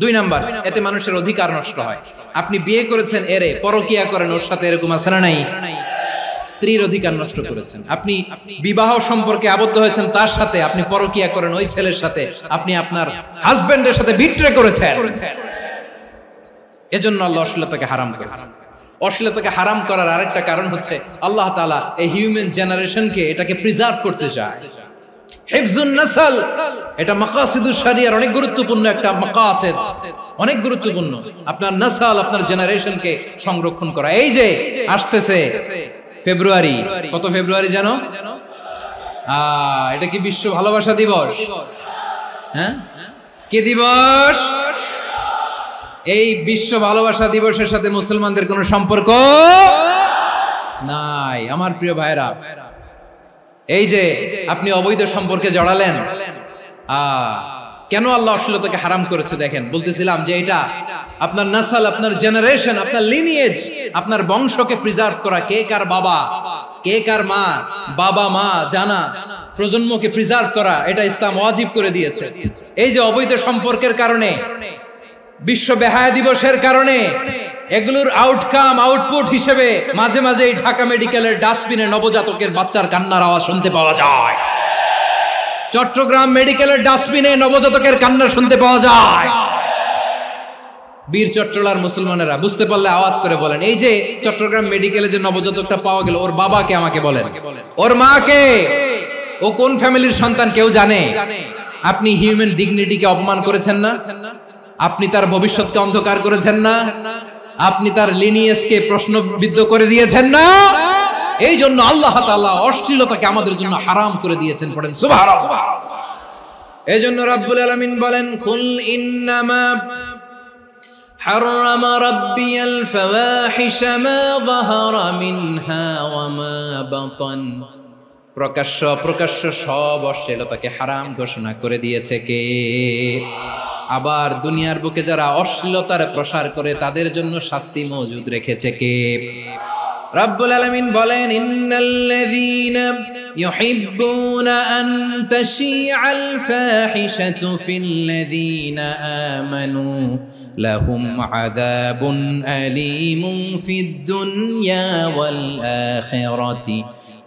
2 নাম্বার, এতে মানুষের অধিকার নষ্ট হয়। আপনি বিয়ে করেছেন, এরে পরকিয়া করেন, ওর সাথে এরকম আছে না নাই? স্ত্রীর অধিকার নষ্ট করেছেন। আপনি বিবাহ সম্পর্কে আবদ্ধ হয়েছেন তার সাথে, আপনি পরকিয়া করেন ওই ছেলের সাথে, আপনি আপনার হাজবেন্ডের সাথে বিট্রে করেছেন। এজন্য আল্লাহ অশ্লীলতাকে হারাম করেছেন। অশ্লীলতাকে হারাম করার আরেকটা কারণ হচ্ছে আল্লাহ তাআলা এই হিউম্যান জেনারেশনকে, এটাকে প্রিজার্ভ করতে চায়। হিফজুন নাসল, এটা মাকাসিদুশ শরিয়ার অনেক গুরুত্বপূর্ণ একটা মাকাসিদ, অনেক গুরুত্বপূর্ণ। আপনার নাসল, আপনার জেনারেশনকে সংরক্ষণ করা। এই যে আসতেছে ফেব্রুয়ারি, কত ফেব্রুয়ারি জানো? এটা কি বিশ্ব ভালোবাসা দিবস? হ্যাঁ, কি দিবস? এই বিশ্ব ভালোবাসা দিবসের সাথে মুসলমানদের কোনো সম্পর্ক নাই। আমার প্রিয় ভাইরা, এই যে আপনি অবৈধ সম্পর্কে জড়ালেন, কেন আল্লাহ অশ্লীলতাকে হারাম করেছে দেখেন। বলতেছিলাম যে এটা আপনার নাসল, আপনার জেনারেশন, আপনার লিনিয়েজ, আপনার বংশকে প্রিজার্ভ করা। কে কার বাবা, কে কার মা, বাবা মা জানা, প্রজন্মকে প্রিজার্ভ করা, এটা ইসলাম ওয়াজিব করে দিয়েছে। এই যে অবৈধ সম্পর্কের কারণে, বিশ্ব বেহায়া দিবসের কারণে, এগুলোর আউটকাম, আউটপুট হিসেবে মাঝে মাঝে এই ঢাকা মেডিকেলের ডাস্টবিনে নবজাতকের বাচ্চার কান্নার আওয়াজ শুনতে পাওয়া যায়। চট্টগ্রাম মেডিকেলের ডাস্টবিনে নবজাতকের কান্না শুনতে পাওয়া যায়। বীর চট্টলার মুসলমানেরা বুঝতে পারলে আওয়াজ করে বলেন, এই যে চট্টগ্রাম মেডিকেলে যে নবজাতকটা পাওয়া গেল, ওর বাবাকে আমাকে বলেন, ওর মাকে, ও কোন ফ্যামিলির সন্তান কেউ জানে? আপনি হিউম্যান ডিগনিটিকে অপমান করেছেন না? আপনি তার ভবিষ্যৎকে অন্ধকার করেছেন না? আপনি তার লিনিয়েজকে প্রশ্নবিদ্ধ করে দিয়েছেন না? এই জন্য আল্লাহ তাআলা অশ্লীলতাকে আমাদের জন্য হারাম করে দিয়েছেন। পড়েন সুবহানাল্লাহ। এই জন্য রাব্বুল আলামিন বলেন, কুল ইন্নামা হারামা রাব্বিয়াল ফাওয়াহিশা মা যাহারা মিনহা ওয়া মা বাতান। প্রকাশ্য অপ্রকাশ্য সব অশ্লীলতাকে হারাম ঘোষণা করে দিয়েছে কে? আবার দুনিয়ার বুকে যারা অশ্লীলতার প্রসার করে তাদের জন্য শাস্তি মজুদ রেখেছে কে? রব্বুল আলামিন বলেন, ইন্নাল্লাযীনা ইউহিব্বুনা আন তাশিআল ফাহিশাতু ফিল্লাযীনা আমানু লাহুম আযাবুন আলীমুন ফিদ দুনিয়া ওয়াল আখিরাতি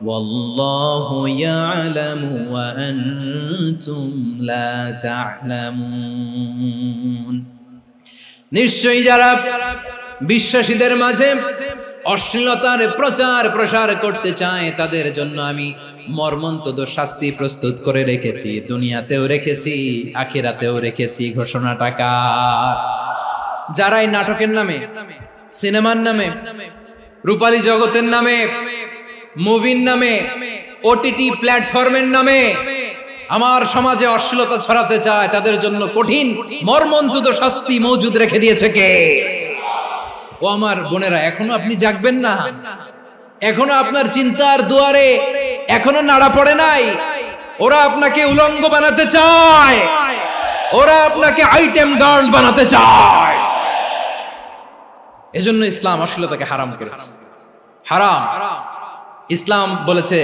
ওয়াল্লাহু ইয়ালামু ওয়া আনতুম লা তা'লামুন। নিশ্চয়ই যারা বিশ্বাসীদের মাঝে অশ্লীলতার প্রচার প্রসার করতে চায় তাদের জন্য আমি মর্মন্তুদ শাস্তি প্রস্তুত করে রেখেছি, দুনিয়াতেও রেখেছি, আখিরাতেও রেখেছি। ঘোষণাটা কার? যারাই নাটকের নামে, সিনেমার নামে, রূপালী জগতের নামে, মুভির নামে, ওটিটি প্ল্যাটফর্মের নামে আমার সমাজে অশ্লীলতা ছড়াতে চায় তাদের জন্য কঠিন মর্মন্তুদ শাস্তি মজুদ রেখে দিয়েছে কে? ও আমার বোনেরা, এখনো আপনি জাগবেন না? এখনো আপনার চিন্তার দুয়ারে এখনো নাড়া পড়ে নাই? ওরা আপনাকে উলঙ্গ বানাতে চায়, ওরা আপনাকে আইটেম গার্ল বানাতে চায়। এজন্য ইসলাম অশ্লীলতাকে হারাম করেছে। হারাম। ইসলাম বলেছে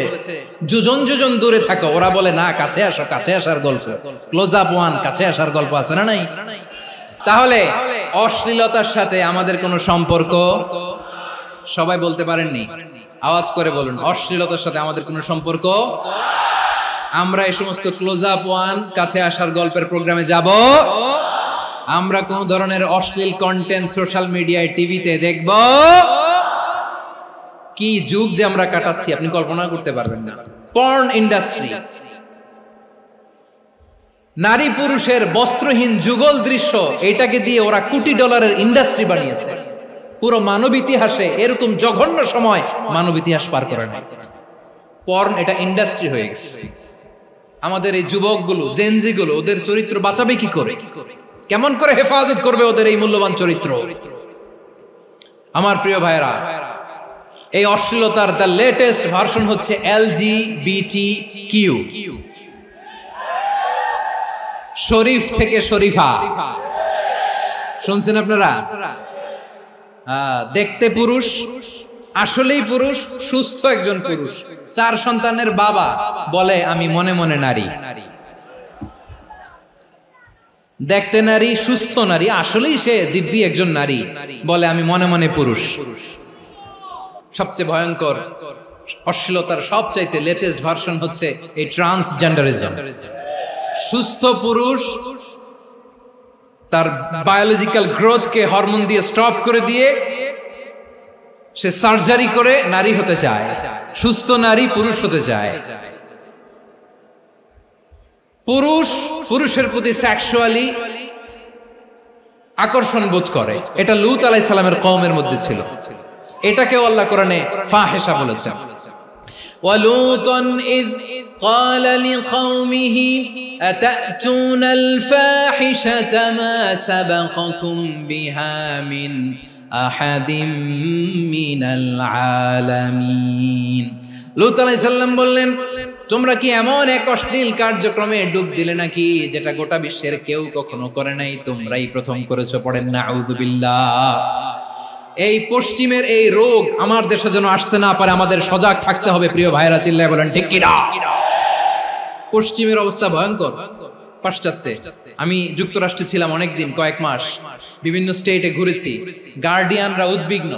যোজন যোজন দূরে থাকো, ওরা বলে না কাছে আসো, কাছে আসার গল্প, ক্লোজ আপ ওয়ান, কাছে আসার গল্প আছে না নাই? তাহলে অশ্লীলতার সাথে আমাদের কোনো সম্পর্ক? সবাই বলতে পারেননি, আওয়াজ করে বলুন, অশ্লীলতার সাথে আমাদের কোনো সম্পর্ক? আমরা এই সমস্ত ক্লোজ আপ ওয়ান, কাছে আসার গল্পের প্রোগ্রামে যাব? আমরা কোন ধরনের অশ্লীল কন্টেন্ট সোশ্যাল মিডিয়ায়, টিভিতে দেখব? কি যুগ যে আমরা কাটাচ্ছি আপনি কল্পনা করতে পারবেন না। পর্ন ইন্ডাস্ট্রি, নারী পুরুষের বস্ত্রহীন যুগল দৃশ্য, এটাকে দিয়ে ওরা কোটি ডলারের ইন্ডাস্ট্রি বানিয়েছে। পুরো মানব ইতিহাসে এরকম জঘন্য সময় মানব ইতিহাস পার করে নাই। পর্ন এটা ইন্ডাস্ট্রি হয়ে গেছে। আমাদের এই যুবকগুলো, জেনজিগুলো, ওদের চরিত্র বাঁচাবে কি করে? কেমন করে হেফাজত করবে ওদের এই মূল্যবান চরিত্র? আমার প্রিয় ভাইরা, এই অশ্লীলতার দ্য লেটেস্ট ভার্সন হচ্ছে LGBTQ, শরীফ থেকে শরীফা। শুনছেন আপনারা? দেখতে পুরুষ, আসলেই পুরুষ, সুস্থ একজন পুরুষ, 4 সন্তানের বাবা, বলে আমি মনে মনে নারী। দেখতে নারী, সুস্থ নারী, আসলেই সে দিব্যি একজন নারী, বলে আমি মনে মনে পুরুষ। সবচেয়ে ভয়ঙ্কর অশ্লীলতার সবচাইতে লেটেস্ট ভার্সন হচ্ছে এই ট্রান্সজেন্ডারিজম। সুস্থ পুরুষ তার বায়োলজিক্যাল গ্রোথকে হরমোন দিয়ে স্টপ করে দিয়ে সে সার্জারি করে নারী হতে চায়। সুস্থ নারী পুরুষ হতে চায়। পুরুষ পুরুষের প্রতি সেক্সুয়ালি আকর্ষণ বোধ করে। এটা লূত আলাইহিস সালামের কওমের মধ্যে ছিল। এটাকেও আল্লাহ কোরআনে ফাহিশা বলেছেন। ওয়ালুতান ইয قال لقومه أتأتون الفاحشة ما سبقكم بها من أحد من العالمين। লূত আলাইহিস সালাম বললেন, তোমরা কি এমন এক অশ্লীল কার্যক্রমে ডুব দিলে নাকি যেটা গোটা বিশ্বের কেউ কখনো করে নাই, তোমরাই প্রথম করেছো? পড়েন নাউযুবিল্লাহ। এই পশ্চিমের এই রোগ আমার দেশে যেন আসতে না পারে, আমাদের সজাগ থাকতে হবে। প্রিয় ভাইরা চিল্লায় বলেন ঠিক কিনা? পশ্চিমের অবস্থা ভয়ঙ্কর। পাশ্চাত্যে, আমি যুক্তরাষ্ট্রে ছিলাম অনেকদিন, কয়েক মাস, বিভিন্ন স্টেটে ঘুরেছি। গার্ডিয়ানরা উদ্বিগ্ন,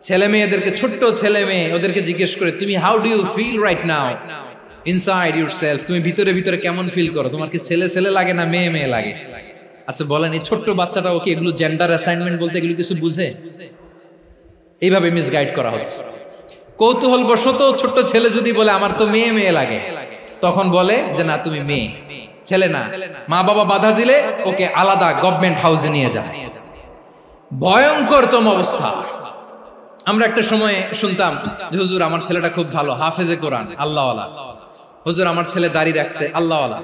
ছেলে মেয়েদেরকে, ছোট্ট ছেলে মেয়ে, ওদেরকে জিজ্ঞেস করে, তুমি how do you feel right now inside yourself? তুমি ভিতরে ভিতরে কেমন ফিল করো? তোমার কি ছেলে ছেলে লাগে না মেয়ে মেয়ে লাগে? আচ্ছা বলেন, এই ছোট্ট বাচ্চাটা ওকে এগুলো জেন্ডার অ্যাসাইনমেন্ট বলতে এগুলো কিছু বুঝে? এইভাবে মিসগাইড করা হচ্ছে। কৌতূহল বশত ছোট্ট ছেলে যদি বলে আমার তো মেয়ে মেয়ে লাগে, তখন বলে যে না তুমি মেয়ে, ছেলে না। মা বাবা বাধা দিলে ওকে আলাদা গভর্নমেন্ট হাউসে নিয়ে যায়। ভয়ঙ্করতম অবস্থা। আমরা একটা সময় শুনতাম যে হুজুর আমার ছেলেটা খুব ভালো, হাফেজে কোরআন, আল্লাহওয়ালা। হুজুর আমার ছেলে দাড়ি রাখছে, আল্লাহওয়ালা।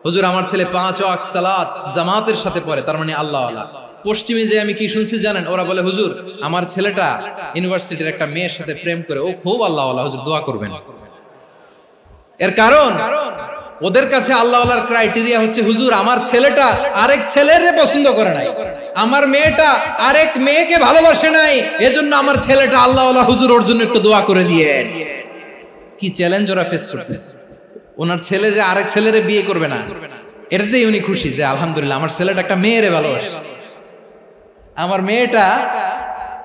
হুজুর আমার ছেলে 5 ওয়াক্ত সালাত জামাতের সাথে পড়ে, তার মানে আল্লাহওয়ালা। পশ্চিমে যে আমি কি শুনছি জানেন? ওরা বলে হুজুর আমার ছেলেটা ইউনিভার্সিটির একটা মেয়ের সাথে প্রেম করে, ও খুব আল্লাহওয়ালা, হুজুর দোয়া করবেন। এর কারণ ওদের কাছে আল্লাহওয়ালার ক্রাইটেরিয়া হচ্ছে হুজুর আমার ছেলেটা আরেক ছেলের পছন্দ করে নাই, আমার মেয়েটা আরেক মেয়েকে ভালোবাসে নাই, এজন্য আমার ছেলেটা আল্লাহওয়ালা হুজুর ওর জন্য একটু দোয়া করে দিয়ে। কি চ্যালেঞ্জ ওরা ফেস করতেছে। ওনার ছেলে যে আরেক ছেলেরে বিয়ে করবে না, এটাতেই উনি খুশি যে আলহামদুলিল্লাহ আমার ছেলেটা একটা মেয়েরে ভালোবাসে, আমার মেয়েটা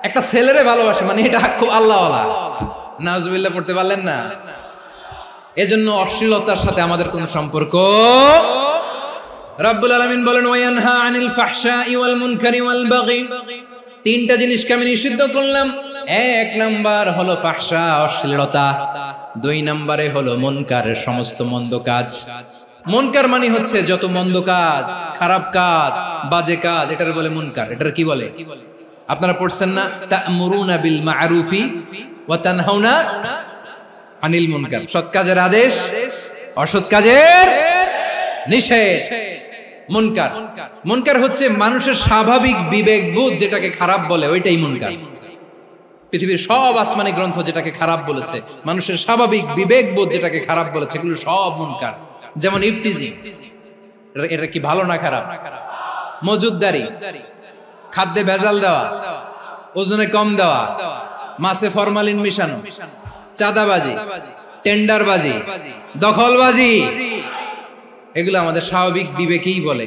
একটা ছেলেরে ভালোবাসে, মানে এটা খুব আল্লাহওয়ালা। নাউজুবিল্লাহ পড়তে পারলেন না? এজন্য অশ্লীলতার সাথে আমাদের কোন সম্পর্ক। রব্বুল আলামিন বলেন ওয়ায়ানহা আনিল ফাহশাই ওয়াল মুনকারি ওয়াল বাগি, তিনটা জিনিসকে আমি নিষিদ্ধ করলাম। এক নাম্বার হলো ফাহশা, অশ্লীলতা। দুই নম্বরে হলো মুনকার, সমস্ত মন্দ কাজ। মুনকার মানে হচ্ছে যত মন্দ কাজ, খারাপ কাজ, বাজে কাজ, এটার বলে মুনকার। এটার কি বলে? আপনারা পড়ছেন না তা'মুরুনা বিল মা'রুফি ওয়া তানহাউনা আনিল মুনকার, সৎ কাজের আদেশ, অসৎ কাজের নিষেধ। মুনকার, মুনকার হচ্ছে মানুষের স্বাভাবিক বিবেকবোধ যেটাকে খারাপ বলে, ওইটাই মুনকার। পৃথিবীর সব আসমানি গ্রন্থ যেটাকে খারাপ বলেছে, মানুষের স্বাভাবিক বিবেকবোধ যেটাকে খারাপ বলেছে, এগুলো সব মুনকার। যেমন ইফতিজিং, এটা কি ভালো না খারাপ? মজুদদারি, খাদ্যে ভেজাল দেওয়া, ওজনে কম দেওয়া, মাছে ফরমালিন মিশানো, চাঁদাবাজি, টেন্ডারবাজি, দখলবাজি, এগুলো আমাদের স্বাভাবিক বিবেকেই বলে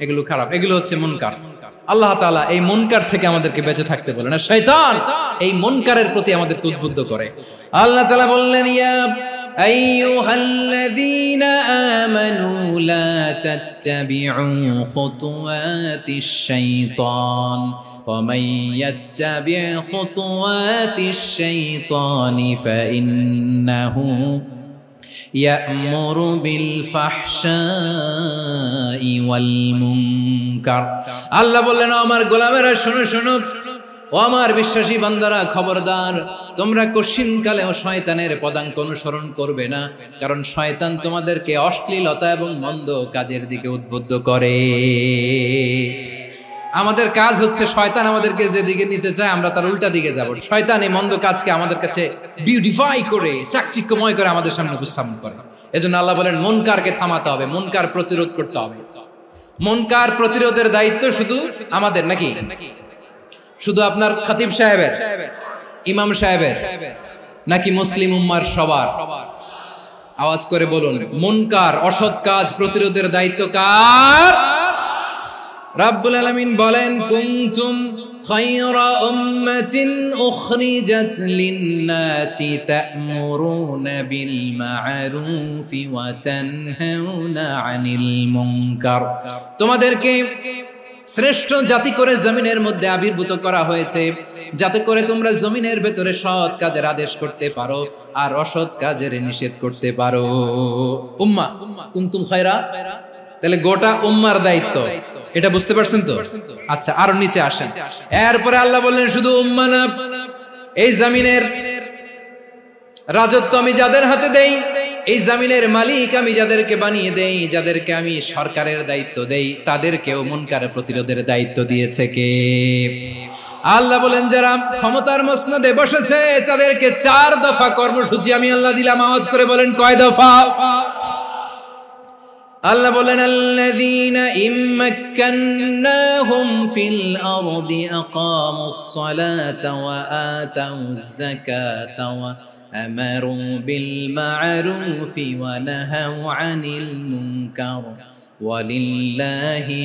এগুলো খারাপ, এগুলো হচ্ছে মুনকার। আল্লাহ তাআলা এই মুনকার থেকে আমাদেরকে বেঁচে থাকতে বলেন, আর শয়তান এই মুনকারের প্রতি আমাদেরকে উদ্বুদ্ধ করে। আল্লাহ তাআলা বললেন ইয়া আইয়ুহাল্লাযীনা আমানু লা তাত্তাবিউ খুতুওয়াতিশ শাইতান ওয়া মান ইয়াত্তাবি' খুতুওয়াতিশ শাইতানি ফাইন্নাহু ইয়া'মুরু বিল ফাহশাই ওয়াল মুনকার। আল্লাহ বললেন আমার গোলামেরা শোনো শোনো, ও আমার বিশ্বাসী বান্দারা খবরদার, তোমরা কশিনকালেও শয়তানের পদাঙ্ক অনুসরণ করবে না, কারণ শয়তান তোমাদেরকে অশ্লীলতা এবং মন্দ কাজের দিকে উদ্বুদ্ধ করে। আমাদের কাজ হচ্ছে শয়তান আমাদেরকে যেদিকে নিতে চায় আমরা তার উল্টা দিকে যাব। শয়তান এই মন্দ কাজকে আমাদের কাছে বিউটিফাই করে, চাকচিক্যময় করে আমাদের সামনে উপস্থাপন করে। এজন্য আল্লাহ বলেন মুনকারকে থামাতে হবে, মুনকার প্রতিরোধ করতে হবে। মুনকার প্রতিরোধের দায়িত্ব শুধু আমাদের নাকি? শুধু আপনার খতিব সাহেবের, ইমাম সাহেবের, নাকি মুসলিম উম্মার সবার? আওয়াজ করে বলুন, মুনকার অসৎ কাজ প্রতিরোধের দায়িত্ব কার? রাব্বুল আলামিন বলেন কুনতুম খায়রা উম্মাতিন উখরিজাত লিন-নাসি তা'মুরুনা বিল মা'রুফি ওয়া তানহাউনা আনিল মুনকার। তোমাদেরকে শ্রেষ্ঠ জাতি করে জমিনের মধ্যে আবির্ভূত করা হয়েছে, যাতে করে তোমরা জমিনের ভেতরে সৎ কাজের আদেশ করতে পারো আর অসৎ কাজের নিষেধ করতে পারো। উম্মাহ, কুনতুম খায়রা, তাহলে গোটা উম্মার দায়িত্ব, এটা বুঝতে পারছেন তো? আচ্ছা, আরো নিচে আসেন। এরপরে আল্লাহ বললেন শুধু উম্মাহ না, এই জমিনের রাজত্ব আমি যাদের হাতে দেই, এই জমিনের মালিক আমি যাদেরকে বানিয়ে দেই, যাদেরকে আমি সরকারের দায়িত্ব দেই, তাদেরকেও মুনকার প্রতিরোধের দায়িত্ব দিয়েছে কে? আল্লাহ বলেন যারা ক্ষমতার মসনদে বসেছে তাদেরকে 4 দফা কর্মসূচি আমি আল্লাহ দিলাম। আওয়াজ করে বলেন কয় দফা? আল্লাহ বলেন আল্লাযীনা ইম্মাক্কান্নাহুম ফিল আরদি আকামুস সালাতা ওয়া আতাউজ যাকাতা ওয়া আমারু বিল মা'রুফি ওয়া নাহাউ আনিল মুনকার ওয়ালিল্লাহি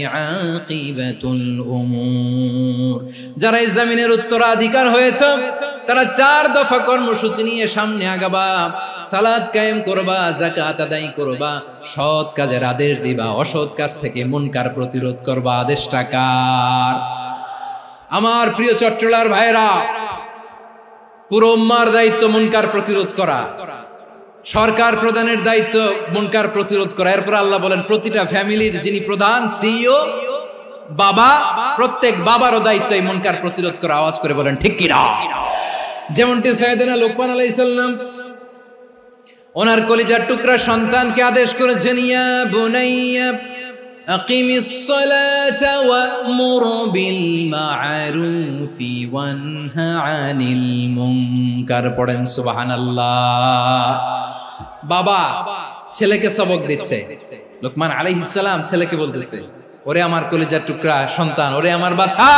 আকিবাতুল উমুর। যারা এই জমিনের উত্তরাধিকার হয়েছে তারা 4 দফা কর্মসূচি নিয়ে সামনে আগাবা। সালাত কায়েম করবা, যাকাত আদায় করবা, সৎ কাজের আদেশ দিবা, অসৎ কাজ থেকে মুনকার প্রতিরোধ করবা। আদেশটা কার? আমার প্রিয় চট্টলার ভাইরা, পুরো উম্মার দায়িত্ব মুনকার প্রতিরোধ করা, সরকার প্রধানের দায়িত্ব মুনকার প্রতিরোধ করা। এরপর আল্লাহ বলেন প্রতিটা ফ্যামিলির যিনি প্রধান সিইও বাবা, প্রত্যেক বাবারও দায়িত্ব এই মুনকার প্রতিরোধ করা। আওয়াজ করে বলেন ঠিক কি না? যেমনটি সাইয়েদনা লোকমান আলাইহিস সালাম ওনার কলিজার টুকরা সন্তানকে আদেশ করেছেন, ইয়া বুনাইয়া আকিমিস সালাতা ওয়া'মুর বিল মা'রুফি ওয়ানহা আনিল মুনকার। পড়েন সুবহানাল্লাহ। বাবা ছেলেকে সবক দিচ্ছে। লোকমান আলাইহিস সালাম ছেলেকে বলতেছে, ওরে আমার কলিজার টুকরা সন্তান, ওরে আমার বাছা,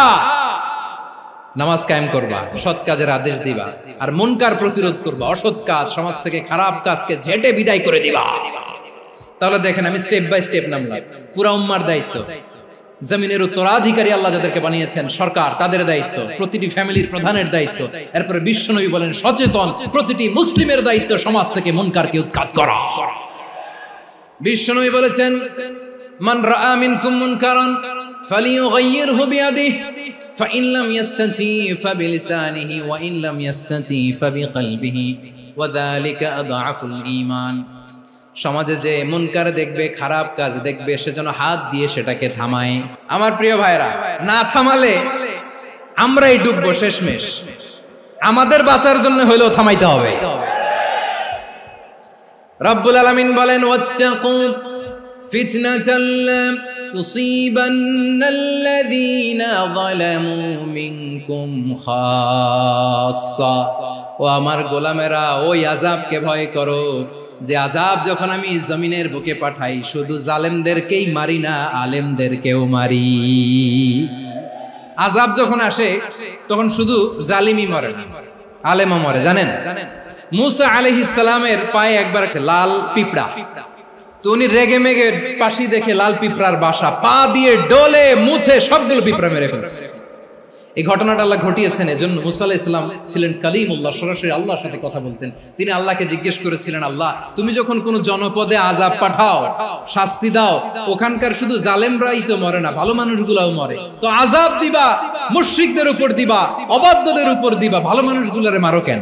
নামাজ কায়েম করবা, সৎ কাজের আদেশ দিবা, আর মুনকার প্রতিরোধ করবা, অসৎ কাজ, সমাজ থেকে খারাপ কাজকে ঝেঁটে বিদায় করে দিবা। তাহলে দেখেন, আমি স্টেপ বাই স্টেপ নামলাম। পুরা উম্মার দায়িত্ব, জমিনের উত্তরাধিকারী আল্লাহ যাদেরকে বানিয়েছেন সরকার, তাদের দায়িত্ব, প্রতিটি ফ্যামিলির প্রধানের দায়িত্ব, এরপরে বিশ্বনবী বলেন সচেতন প্রতিটি মুসলিমের দায়িত্ব সমাজ থেকে মুনকারকে উৎখাত করা। বিশ্বনবী বলেছেন, মান রাআ মিনকুম মুনকারান ফালিয়ুগাইয়িরহু বিয়াদিহি ফাইন লাম ইয়াস্তাতি ফাবিলিসানিহি ওয়া ইন লাম ইয়াস্তাতি ফাবিকলবিহি ওয়া যালিকা আযআফুল ঈমান। সমাজে যে মুনকার দেখবে, খারাপ কাজ দেখবে, সেজন্য হাত দিয়ে সেটাকে থামায়। আমার প্রিয় ভাইরা, না থামালে আমরাই ডুববো শেষমেশ। আমাদের বাঁচার জন্য হইলেও থামাইতে হবে। রব্বুল আলামিন বলেন, ওয়াত্তাকু ফিতনাতাল লা তুসিবান্নাল্লাযীনা যালামু মিনকুম খাসসা। ও আমার গোলামেরা, ওই আযাবকে ভয় করো যে আযাব যখন আমি জমিনের বুকে পাঠাই, শুধু জালেমদেরকেই মারি না, আলেমদেরকেও মারি। আযাব যখন আসে তখন শুধু জালিমই মরে না, আলেমও মরে। জানেন, মুসা আলাইহিস সালামের পায়ে একবার লাল পিঁপড়া, তো উনি রেগে মেগে পাশি দেখে লাল পিঁপড়ার বাসা, পা দিয়ে ডলে মুছে সবগুলো পিঁপড়া মেরে ফেলছে। এই ঘটনাটা আল্লাহ ঘটিয়েছেন এজন্য মুসা আলাইহিস সালাম ছিলেন কালিমুল্লাহ, সরাসরি আল্লাহর সাথে কথা বলতেন। তিনি আল্লাহকে জিজ্ঞেস করেছিলেন, আল্লাহ তুমি যখন কোন জনপদে আযাব পাঠাও, শাস্তি দাও, ওখানকার শুধু জালেমরাই তো মরে না, ভালো মানুষগুলাও মরে, তো আযাব দিবা মুশরিকদের উপর দিবা, অবাধ্যদের উপর দিবা, ভালো মানুষগুলোরে মারো কেন?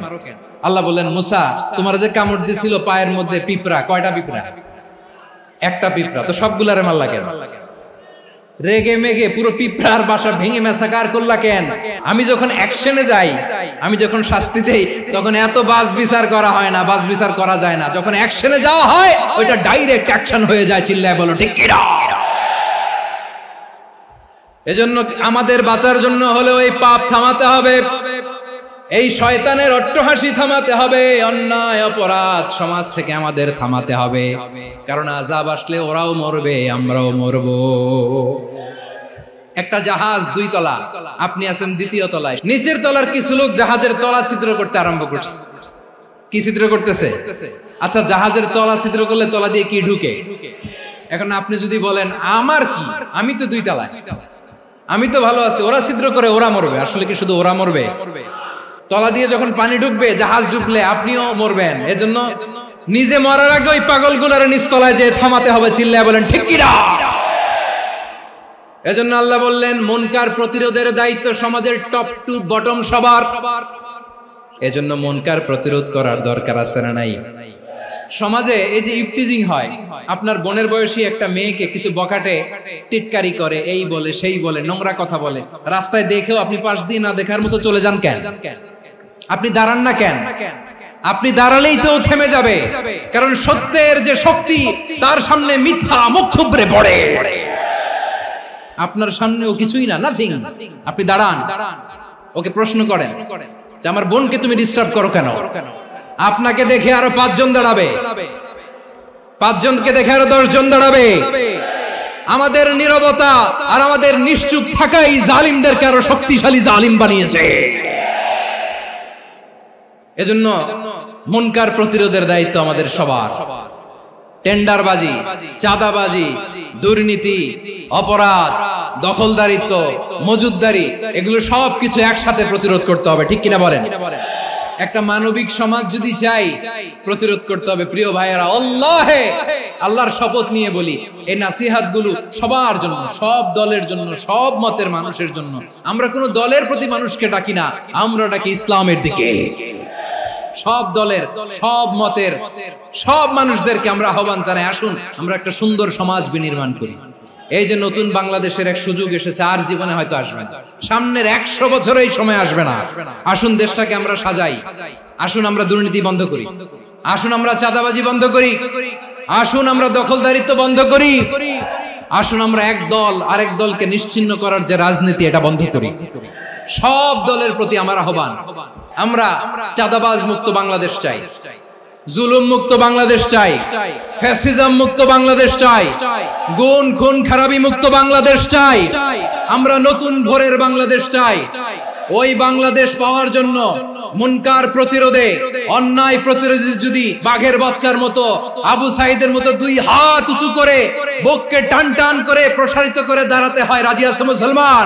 আল্লাহ বললেন, মুসা তোমার যে কামড় দিছিল পায়ের মধ্যে পিঁপড়া, কয়টা পিঁপড়া? একটা পিঁপড়া, তো সবগুলারে মারলা কেন? রেগে মেগে পুরো পিঁপড়ার বাসা ভেঙে মেসাকার করলা কেন? আমি যখন অ্যাকশনে যাই, আমি যখন শাস্তি দেই, তখন এত বাস বিচার করা হয় না, বাস বিচার করা যায় না। যখন অ্যাকশনে যাওয়া হয়, ওইটা ডাইরেক্ট অ্যাকশন হয়ে যায়। চিল্লায় বলো ঠিক কি না? এজন্য আমাদের বাঁচার জন্য হলেও এই পাপ থামাতে হবে, এই শয়তানের অট্টহাসি থামাতে হবে, অন্যায় অপরাধ সমাজ থেকে আমাদের থামাতে হবে। কারণ আযাব আসলে ওরাও মরবে, আমরাও মরব। একটা জাহাজ 2 তলা, আপনি আছেন 2য় তলায়, নিচের তলার কিছু লোক জাহাজের তলা ছিদ্র করতে আরম্ভ করছে। কি ছিদ্র করতেছে? আচ্ছা, জাহাজের তলা ছিদ্র করলে তলা দিয়ে কি ঢুকে? এখন আপনি যদি বলেন আমার কি, আমি তো 2 তলায়, আমি তো ভালো আছি, ওরা ছিদ্র করে ওরা মরবে। আসলে কি শুধু ওরা মরবে? তলা দিয়ে যখন পানি ঢুকবে, জাহাজ ঢুকলে আপনিও মরবেন। এজন্য নিজে মরার আগে ওই পাগলগুলোর নিচতলায় যে থামাতে হবে। চিল্লায় বলেন ঠিক কি না? এজন্য আল্লাহ বললেন, মুনকার প্রতিরোধের দায়িত্ব সমাজের টপ টু বটম সবার। এজন্য মুনকার প্রতিরোধ করার দরকার আছে না নাই? সমাজে এই যে ইফটিজিং হয়, আপনার বোনের বয়সী একটা মেয়েকে কিছু বকাটে টিটকারি করে, এই বলে সেই বলে, নোংরা কথা বলে, রাস্তায় দেখেও আপনি পাশ দিয়ে না দেখার মতো চলে যান কেন? আপনি দাঁড়ান না কেন? আপনি দাঁড়ালেই তো থেমে যাবে, কারণ সত্যের যে শক্তি, তার সামনে মিথ্যা মুখ থুবড়ে পড়ে। আপনার সামনেও কিছুই না, নাথিং। আপনি দাঁড়ান, ওকে প্রশ্ন করেন যে আমার বোনকে তুমি ডিস্টার্ব করো কেন? আপনাকে দেখে আরো 5 জন দাঁড়াবে, 5 জনকে দেখে আরো 10 জন দাঁড়াবে। আমাদের নীরবতা আর আমাদের নিশ্চুপ থাকাই জালিমদেরকে আরো শক্তিশালী জালিম বানিয়েছে। এজন্য মুনকার প্রতিরোধের দায়িত্ব আমাদের সবার। টেন্ডারবাজি, চাঁদাবাজি, দুর্নীতি, অপরাধ, দখলদারিত্ব, মজুদদারি, এগুলো সব কিছু একসাথে প্রতিরোধ করতে হবে। ঠিক কিনা বলেন? একটা মানবিক সমাজ যদি চাই, প্রতিরোধ করতে হবে। প্রিয় ভাইয়েরা, আল্লাহর শপথ নিয়ে বলি, এই নাসিহাত গুলো সবার জন্য, সব দলের জন্য, সব মতের মানুষের জন্য। আমরা কোন দলের প্রতি মানুষকে ডাকি না, আমরা ডাকি ইসলামের দিকে। সব দলের, সব মতের, সব মানুষদেরকে আমরা আহ্বান জানাই, আসুন আমরা একটা সুন্দর সমাজ বিনির্মাণ করি। এই যে নতুন বাংলাদেশের এক সুযোগ এসেছে, আর জীবনে হয়তো আসবে না, সামনের 100 বছর এই সময় আসবে না। আসুন দেশটাকে আমরা সাজাই, আসুন আমরা দুর্নীতি বন্ধ করি, আসুন আমরা চাঁদাবাজি বন্ধ করি, আসুন আমরা দখলদারিত্ব বন্ধ করি, আসুন আমরা এক দল আরেক দলকে নিশ্চিহ্ন করার যে রাজনীতি, এটা বন্ধ করি। সব দলের প্রতি আমার আহ্বান, আমরা চাঁদাবাজ মুক্ত বাংলাদেশ চাই, জুলুম মুক্ত বাংলাদেশ চাই, ফ্যাসিজম মুক্ত বাংলাদেশ চাই, গুণ খুন খারাপি মুক্ত বাংলাদেশ চাই, আমরা নতুন ভোরের বাংলাদেশ চাই। ওই বাংলাদেশ পাওয়ার জন্য মুনকার প্রতিরোধে, অন্যায় প্রতিরোধে যদি বাঘের বাচ্চার মতো, আবু সাইদের মতো দুই হাত উঁচু করে বুককে টান টান করে প্রসারিত করে দাঁড়াতে হয়, রাজি আছো মুসলমান?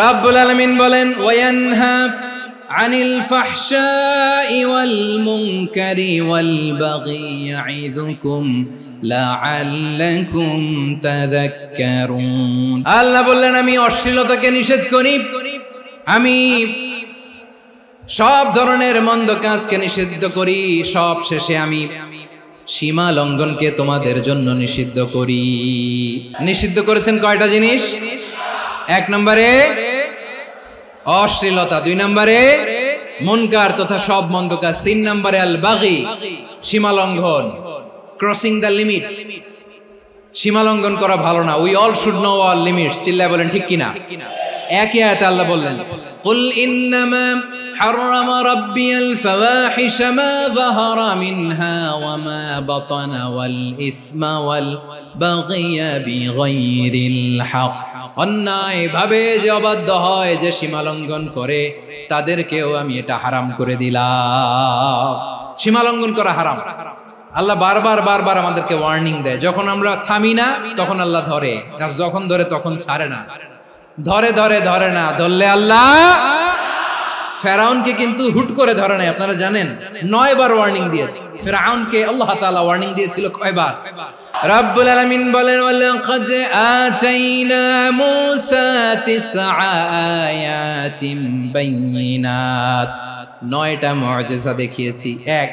রাব্বুল আলামিন বলেন, ওয়ায়ানহা আনিল ফাহশাই ওয়াল মুনকারি ওয়াল বাগি ইয়াইযুকুম লাআল্লাকুম তাযাক্কারুন। আল্লাহ বললেন, আমি অশ্লীলতাকে নিষেধ করি, আমি সব ধরনের মন্দ কাজকে নিষিদ্ধ করি, সব শেষে আমি সীমা লঙ্ঘনকে তোমাদের জন্য নিষিদ্ধ করি। নিষিদ্ধ করেছেন কয়টা জিনিস? 1 নম্বরে অশ্লীলতা, 2 নম্বরে মুনকার তথা সব মন্দ কাজ, 3 নম্বরে আল বাগি সীমা লঙ্ঘন, ক্রসিং দ্য লিমিট। সীমা লঙ্ঘন করা ভালো না। We all should know all limits. চিল্লায় বলেন ঠিক কিনা? একই আয়াতে আল্লাহ বললেন, কুল ইন্নামা হারামা রাব্বিয়াল ফাওয়াহিশা মা যাহারা মিনহা ওয়া মা বাতানা ওয়াল ইসমা ওয়াল বাগিয়া বিগাইরিল হক। অন্যায় ভাবে যে অবাধ্য হয়, যে সীমা লঙ্ঘন করে, তাদেরকেও আমি এটা হারাম করে দিলাম। সীমা লঙ্ঘন করা হারাম। আল্লাহ বারবার আমাদেরকে ওয়ার্নিং দেয়। যখন আমরা থামি না তখন আল্লাহ ধরে, আর যখন ধরে তখন ছাড়ে না। ধরে না, ধরলে আল্লাহ। ফেরাউনকে কিন্তু হুট করে ধরে নাই, আপনারা জানেন 9 বার ওয়ার্নিং দিয়েছে। ফেরাউনকে আল্লাহ তাআলা ওয়ার্নিং দিয়েছিল কয়বার? রাব্বুল আলামিন বলেন, ওয়ালাকাদ আতাইনা মূসা 9 আয়াতিন বাইয়িনাত। 9টা মুআজিজা দেখিয়েছি, 1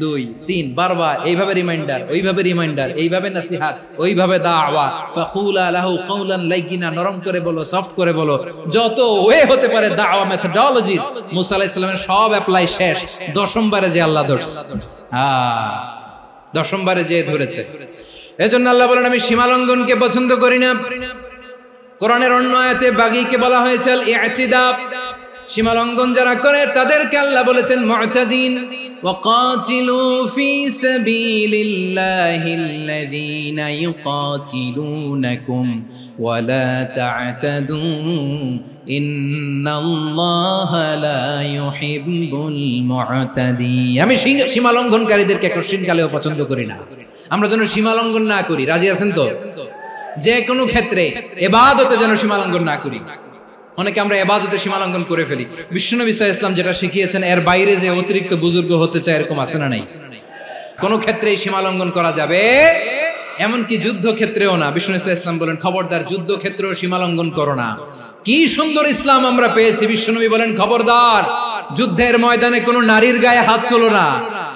2 3 বারবার এইভাবে রিমাইন্ডার, ওইভাবে রিমাইন্ডার, এইভাবে নসিহত, ওইভাবে দাওয়া। ফাকুলা লাহু কাওলান লাইয়িনা, নরম করে বলো, সফট করে বলো, যত ওয়ে হতে পারে দাওয়া মেথডোলজি। মুসা আলাইহিস সালামের সব অ্যাপ্লাই শেষ, 10ম বারে যে আল্লাহ ধরছে। 10ম বারে যে ধরেছে। এজন্য আল্লাহ বলেন, আমি সীমা লঙ্ঘনকে পছন্দ করি না। কোরআনের অন্য আয়াতে বাগীকে বলা হয়েছে আল ইতিদা। সীমা লঙ্ঘন যারা করে তাদেরকে আল্লাহ বলেছেন মুতাদিন। ওয়াকাতিলু ফি সাবিলিল্লাহিল্লাযীনা ইউকাতিলুনাকুম ওয়া লা তা'তাদু ইন্নাল্লাহা লা ইউহিব্বুল মুতাদিন। আমি সীমা লঙ্ঘনকারীদেরকে কোশ্চিনকালেও পছন্দ করি না। আমরা যেন সীমা লঙ্ঘন না করি, রাজি আছেন তো? যে কোনো ক্ষেত্রে ইবাদতে যেন সীমা লঙ্ঘন না করি। অনেকে আমরা ইবাদতে সীমা লঙ্ঘন করে ফেলি। বিশ্বনবী সাল্লাল্লাহু আলাইহি ওয়াসাল্লাম যেটা শিখিয়েছেন এর বাইরে যে অতিরিক্ত বুজুর্গ হতে চায়, এরকম আছে না নাই? কোন ক্ষেত্রেই সীমা লঙ্ঘন করা যাবে, এমনকি যুদ্ধ ক্ষেত্রেও না। বিশ্বনবী সাল্লাল্লাহু আলাইহি ওয়াসাল্লাম বলেন, খবরদার যুদ্ধ ক্ষেত্রেও সীমা লঙ্ঘন করো না। কি সুন্দর ইসলাম আমরা পেয়েছি। বিশ্বনবী বলেন, খবরদার যুদ্ধের ময়দানে কোনো নারীর গায়ে হাত তোলো না,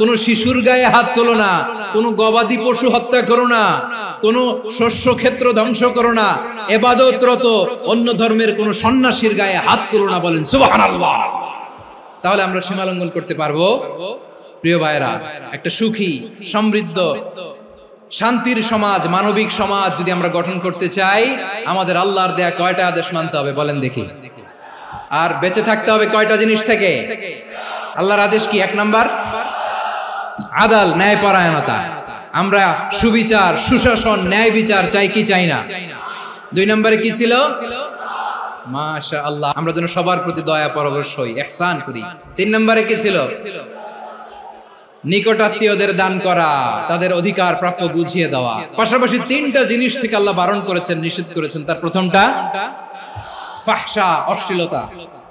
কোনো শিশুর গায়ে হাত তোলো না, কোনো গবাদি পশু হত্যা করো না, কোনো শস্য ক্ষেত্র ধ্বংস করো না, ইবাদতরত অন্য ধর্মের কোনো সন্ন্যাসীর গায়ে হাত তোলো না। বলেন সুবহানাল্লাহ। তাহলে আমরা সীমা লঙ্ঘন করতে পারবো? প্রিয় ভাইরা, একটা সুখী, সমৃদ্ধ, শান্তির সমাজ, মানবিক সমাজ যদি আমরা গঠন করতে চাই, আমাদের আল্লাহর দেয়া কয়টা আদেশ মানতে হবে বলেন দেখি? আর বেঁচে থাকতে হবে কয়টা জিনিস থেকে? আল্লাহর আদেশ কি? 1 নাম্বার আদাল, ন্যায়পরায়ণতা। আমরা সুবিচার, সুশাসন, ন্যায় বিচার চাই কি চাই না? 2 নম্বরে কি ছিল? মাশাআল্লাহ, আমরা যেন সবার প্রতি দয়া পরবশ হই, ইহসান করি। 3 নম্বরে কি ছিল? নিকটাত্মীয়দের দান করা, তাদের অধিকার প্রাপ্য বুঝিয়ে দেওয়া। পাশাপাশি 3টা জিনিস থেকে আল্লাহ বারণ করেছেন, নিষেধ করেছেন। তার প্রথমটা ফাহশা, অশ্লীলতা।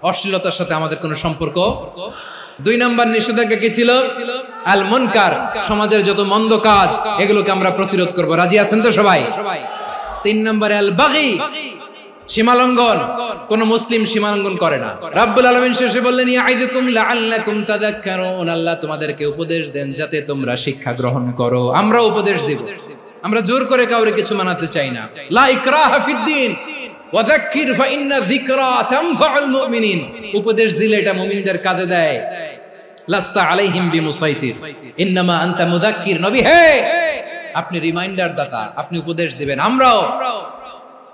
অশ্লীলতার সাথে আমাদের কোনো সম্পর্ক। 2 নম্বর নিষেধাজ্ঞা কি ছিল? আল মুনকার, সমাজের যত মন্দ কাজ এগুলোকে আমরা প্রতিরোধ করব। রাজি আছেন তো সবাই? 3 নম্বরে আল বাগী, সীমালঙ্ঘন। কোন মুসলিম সীমালঙ্ঘন করে না। রাব্বুল আলামিন শেষে বললেন, ইয়াইদুকুম লাআল্লাকুম তাযাক্কারুন। আল্লাহ তোমাদেরকে উপদেশ দেন যাতে তোমরা শিক্ষা গ্রহণ করো। আমরা উপদেশ দেব, আমরা জোর করে কাউরে কিছু মানাতে চাই না। লা ইকরাহা ফিদ্দিন ওয়াযাক্কির ফাইন্না যিকরা তানফাউল মুমিনিন। উপদেশ দিলে এটা মুমিনদের কাজে দেয়। লাস্তা আলাইহিম বিমুসাইতির ইন্নামা আনতা মুযাক্কির। নবী হে, আপনি রিমাইন্ডার দাতা, আপনি উপদেশ দিবেন। আমরাও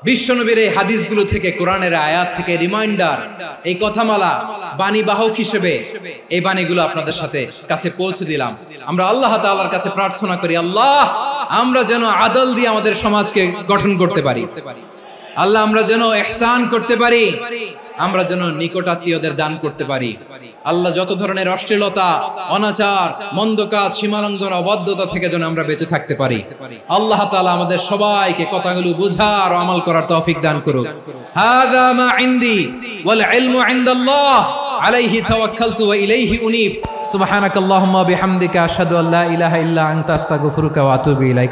বিশ্বনবীর এই হাদিসগুলো থেকে, কোরআনের আয়াত থেকে রিমাইন্ডার, এই কথামালা বাণী বাহক হিসেবে এই বাণীগুলো আপনাদের সাথে কাছে পৌঁছে দিলাম। আমরা আল্লাহ তাআলার কাছে প্রার্থনা করি, আল্লাহ আমরা যেন আদল দিয়ে আমাদের সমাজকে গঠন করতে পারি। আল্লাহ আমরা যেন ইহসান করতে পারি, আমরা যেন নিকটাত্মীয়দের দান করতে পারি। আল্লাহ যত ধরনের অশ্লীলতা, অনাচার, মন্দ কাজ, সীমালঙ্ঘন, অবাধ্যতা থেকে যেন আমরা বেঁচে থাকতে পারি। আল্লাহ তাআলা আমাদের সবাইকে কথাগুলো বুঝার ও আমল করার তৌফিক দান করুক। হাযা মা ইনদি ওয়াল ইলমু ইনদাল্লাহ আলাইহি তাওয়াক্কালতু ওয়া ইলাইহি উনীব। সুবহানাকাল্লাহুম্মা ওয়া বিহামদিকা আশহাদু আল্লা ইলাহা ইল্লা আনতা আস্তাগফিরুকা ওয়া আতুবু ইলাইক।